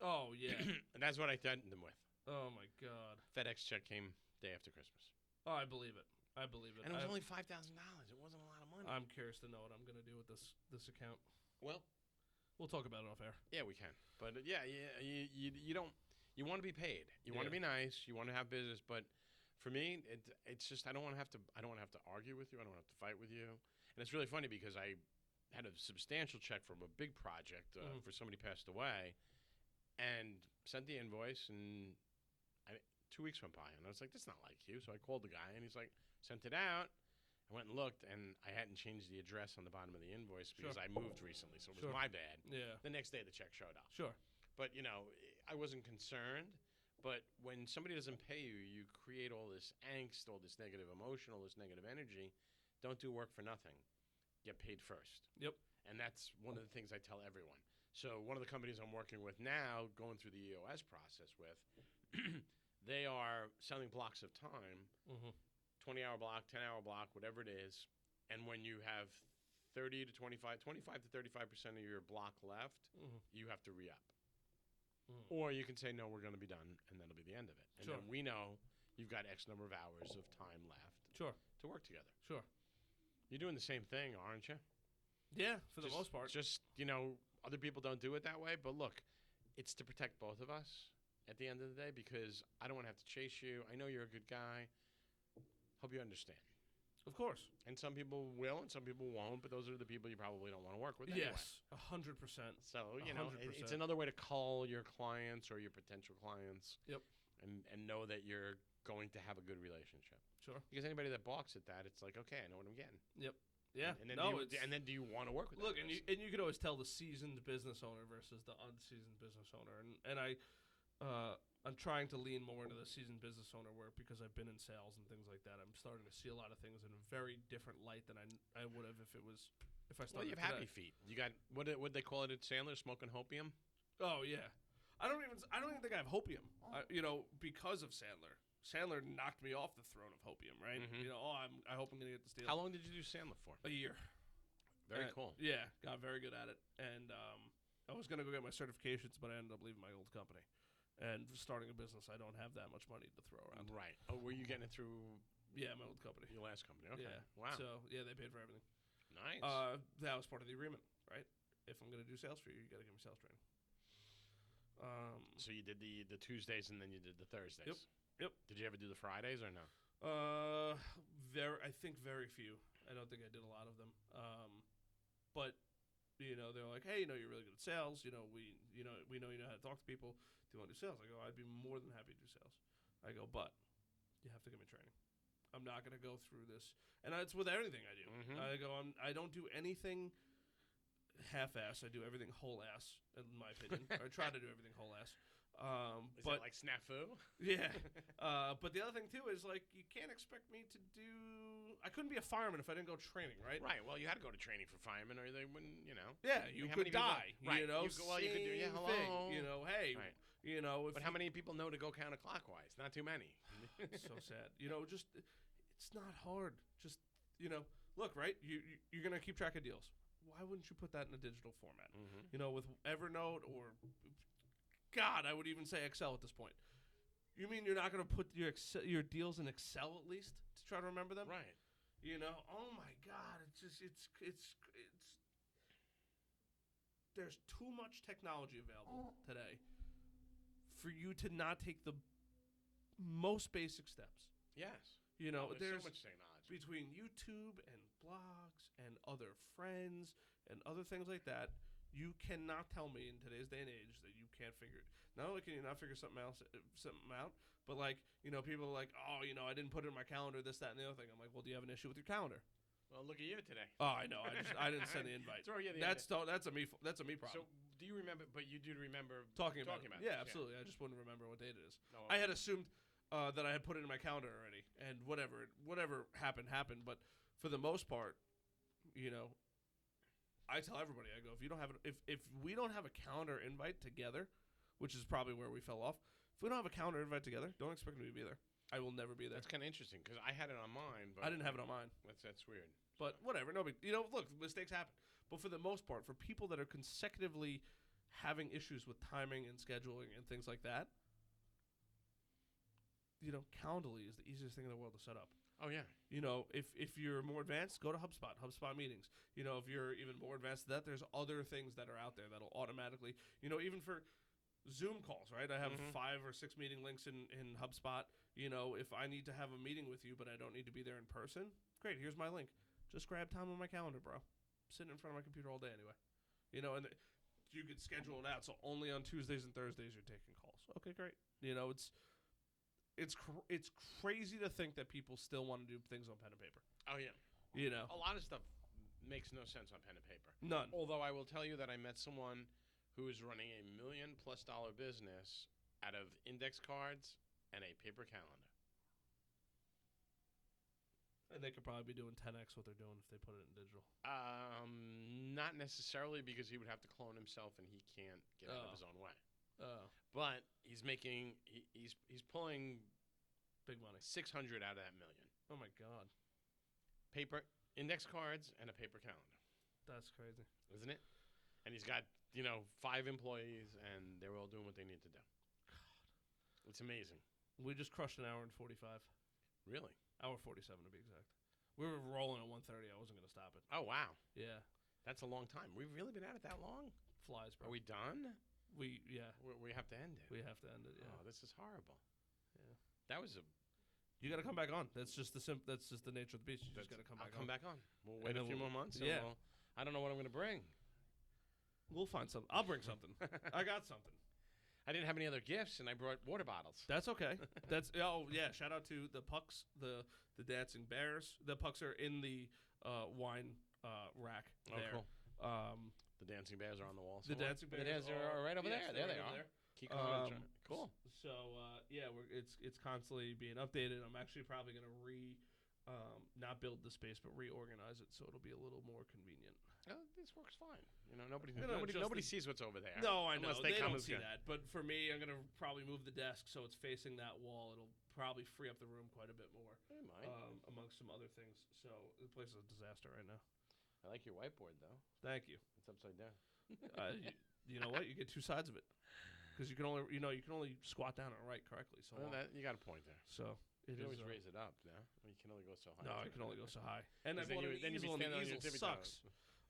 Oh, yeah. And that's what I threatened them with. Oh, my God. FedEx check came day after Christmas. Oh, I believe it. And it was only $5,000. It wasn't a lot of money. I'm curious to know what I'm going to do with this account. Well, we'll talk about it off air. Yeah, we can. But, you want to be paid. You want to be nice. You want to have business. But for me, it's just I don't want to have to argue with you. I don't want to have to fight with you. And it's really funny because I had a substantial check from a big project for somebody passed away and sent the invoice, and 2 weeks went by, and I was like, that's not like you. So I called the guy, and he's like, sent it out. I went and looked, and I hadn't changed the address on the bottom of the invoice because I moved recently, so it was my bad. Yeah. The next day, the check showed up. Sure. But, I wasn't concerned. But when somebody doesn't pay you, you create all this angst, all this negative emotion, all this negative energy. Don't do work for nothing. Get paid first. Yep. And that's one of the things I tell everyone. So one of the companies I'm working with now, going through the EOS process with, they are selling blocks of time, 20-hour block, 10-hour block, whatever it is. And when you have 25 to 35% of your block left, you have to re-up. Or you can say, no, we're going to be done, and that'll be the end of it. And then we know you've got X number of hours of time left to work together. Sure. You're doing the same thing, aren't you? Yeah, for the most part. Just, other people don't do it that way. But look, it's to protect both of us at the end of the day because I don't want to have to chase you. I know you're a good guy. Hope you understand. Of course. And some people will and some people won't, but those are the people you probably don't want to work with anyway. Yes, 100%. So, 100%. It's another way to call your clients or your potential clients. Yep. And know that you're going to have a good relationship. Sure. Because anybody that balks at that, it's like, okay, I know what I'm getting. Yep. Yeah. And then do you want to work with look, that and you could always tell the seasoned business owner versus the unseasoned business owner. And I'm trying to lean more into the seasoned business owner work because I've been in sales and things like that. I'm starting to see a lot of things in a very different light than I would have if I started. Well, you have happy feet. You got what they call it at Sandler, smoking hopium. Oh yeah, I don't even think I have hopium. Because of Sandler. Sandler knocked me off the throne of hopium, right? I hope I'm gonna get the steal. How long did you do Sandler for? A year. Very cool. Yeah, got very good at it, and I was gonna go get my certifications, but I ended up leaving my old company. And starting a business, I don't have that much money to throw around. Right. Oh, were you getting it through Yeah, my old company. your last company? Okay. Yeah. Wow. So yeah, they paid for everything. Nice. That was part of the agreement, right? If I'm gonna do sales for you, you gotta give me sales training. So you did the Tuesdays and then you did the Thursdays. Yep. Did you ever do the Fridays or no? I think very few. I don't think I did a lot of them. But they're like, hey, you're really good at sales. We know you know how to talk to people. Do you want to do sales? I go, I'd be more than happy to do sales. I go, but you have to give me training. I'm not gonna go through this, and it's with everything I do. Mhm. I go, I don't do anything half-ass. I do everything whole-ass, in my opinion. I try to do everything whole-ass. Is But it like snafu? yeah. But the other thing too is like you can't expect me to do. I couldn't be a fireman if I didn't go training, right? Right. Well, you had to go to training for firemen, or they wouldn't. Yeah, you How many could people- die. right. You know, You could do- yeah, same hello. thing. Hey, Right. If But how many people know to go counterclockwise? Not too many. so sad. Just it's not hard. Just look, right? You're gonna keep track of deals. Why wouldn't you put that in a digital format? Mhm. With Evernote or God, I would even say Excel at this point. You mean you're not gonna put your deals in Excel at least to try to remember them? Right. Oh my God, it's there's too much technology available today for you to not take the most basic steps. Yes. There's so much technology. between YouTube and blogs and other friends and other things like that, you cannot tell me in today's day and age that you can't figure it. Not only can you not figure something out, but people are like, oh, I didn't put it in my calendar, this, that, and the other thing. I'm like, well, do you have an issue with your calendar? Well, look at you today. Oh, I know. I didn't send the invite. Throw you the That's a me problem. So, do you remember? But you do remember talking about it. Yeah, it, absolutely. I just wouldn't remember what date it is. No, I had assumed that I had put it in my calendar already, and whatever happened. But for the most part, I tell everybody, I go, if you don't have it, if we don't have a calendar invite together, which is probably where we fell off. If we don't have a calendar invite together, don't expect me to be there. I will never be there. That's kind of interesting because I had it on mine, but I didn't have it on mine. That's weird. But whatever, no big. Look, mistakes happen. But for the most part, for people that are consecutively having issues with timing and scheduling and things like that, Calendly is the easiest thing in the world to set up. Oh yeah. If you're more advanced, go to HubSpot meetings. If you're even more advanced than that, there's other things that are out there that'll automatically, even for Zoom calls, right? I have 5 or 6 meeting links in HubSpot. If I need to have a meeting with you, but I don't need to be there in person, great, here's my link. Just grab time on my calendar, bro. I'm sitting in front of my computer all day anyway. And you could schedule it out. So only on Tuesdays and Thursdays you're taking calls. Okay, great. It's crazy to think that people still want to do things on pen and paper. Oh yeah. A lot of stuff makes no sense on pen and paper. None. Although I will tell you that I met someone who is running $1 million+ business out of index cards and a paper calendar. And they could probably be doing 10x what they're doing if they put it in digital. Not necessarily, because he would have to clone himself and he can't get out of his own way. But he's making he's pulling big money. 600 out of that $1 million. Oh my God. Paper index cards and a paper calendar. That's crazy, isn't it? And he's got 5 employees and they're all doing what they need to do. God, it's amazing. We just crushed an hour and 45. Really? Hour 47 to be exact. We were rolling at 1:30. I wasn't gonna stop it. Oh wow. Yeah. That's a long time. We've really been at it that long? Flies, bro. Are we done? We have to end it. We have to end it. Yeah. Oh, this is horrible. Yeah. That was a. You got to come back on. That's just That's just the nature of the beast. You just got to come back on. Come back on. We'll wait a few more months. Yeah. I don't know what I'm gonna bring. We'll find something. I'll bring something. I got something. I didn't have any other gifts, and I brought water bottles. That's okay. Shout out to the pucks, the dancing bears. The pucks are in the wine rack there. Cool. The dancing bears are on the wall. The dancing bears are right over there. There they are. Keep going. Cool. So it's constantly being updated. I'm actually probably gonna not build the space, but reorganize it so it'll be a little more convenient. This works fine. Nobody sees what's over there. No, I know. They don't see good. that. But for me, I'm going to probably move the desk so it's facing that wall. It'll probably free up the room quite a bit more. It might. Amongst some other things. So the place is a disaster right now. I like your whiteboard, though. Thank you. It's upside down. you know what? You get two sides of it because you can only squat down and write correctly. So long. You got a point there. So You can always raise it up. No, you can only go so high. No, I can only go so high. And I 'Cause then bought you- an then you'd be easel, and standing on the your easel tippy sucks.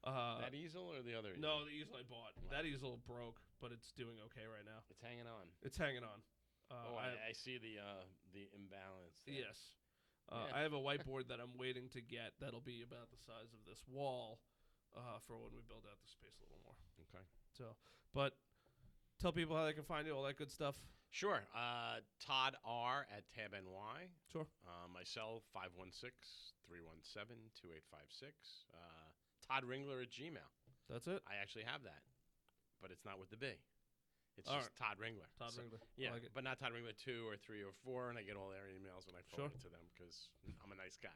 that easel or the other? Easel? No, the easel I bought. Wow. That easel broke, but it's doing okay right now. It's hanging on. It's hanging on. I see the imbalance. There. Yes. Yeah. I have a whiteboard that I'm waiting to get that'll be about the size of this wall for when we build out the space a little more. Okay. So, but tell people how they can find you, all that good stuff. Sure. Todd R at Tab NY. Sure. My cell 516-317-2856. Todd Ringler at Gmail. That's it. I actually have that, but it's not with the B. It's All just Todd Ringler. Todd Ringler. Yeah, I like it. but not Todd Ringler 2 or 3 or 4, and I get all their emails and I forward Sure. it to them because I'm a nice guy.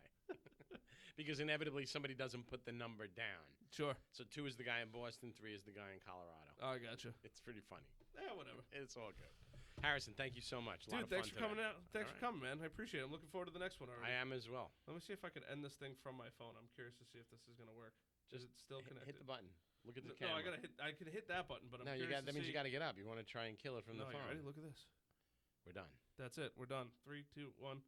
Because inevitably somebody doesn't put the number down. Sure. So 2 is the guy in Boston, 3 is the guy in Colorado. I gotcha. It's pretty funny. Yeah, whatever. It's all good. Harrison, thank you so much. A lot Dude, of thanks fun for coming today. out. Thanks All for coming, man. I appreciate it. I'm looking forward to the next one already. I am as well. Let me see if I can end this thing from my phone. I'm curious to see if this is gonna work. Is it still connected? Hit the button. Look at the No, camera. I can hit that button, but I'm No, curious that to means see. you got to get up. You want to try and kill it from No, the you phone. ready? Look at this. We're done. That's it. We're done. 3, 2, 1.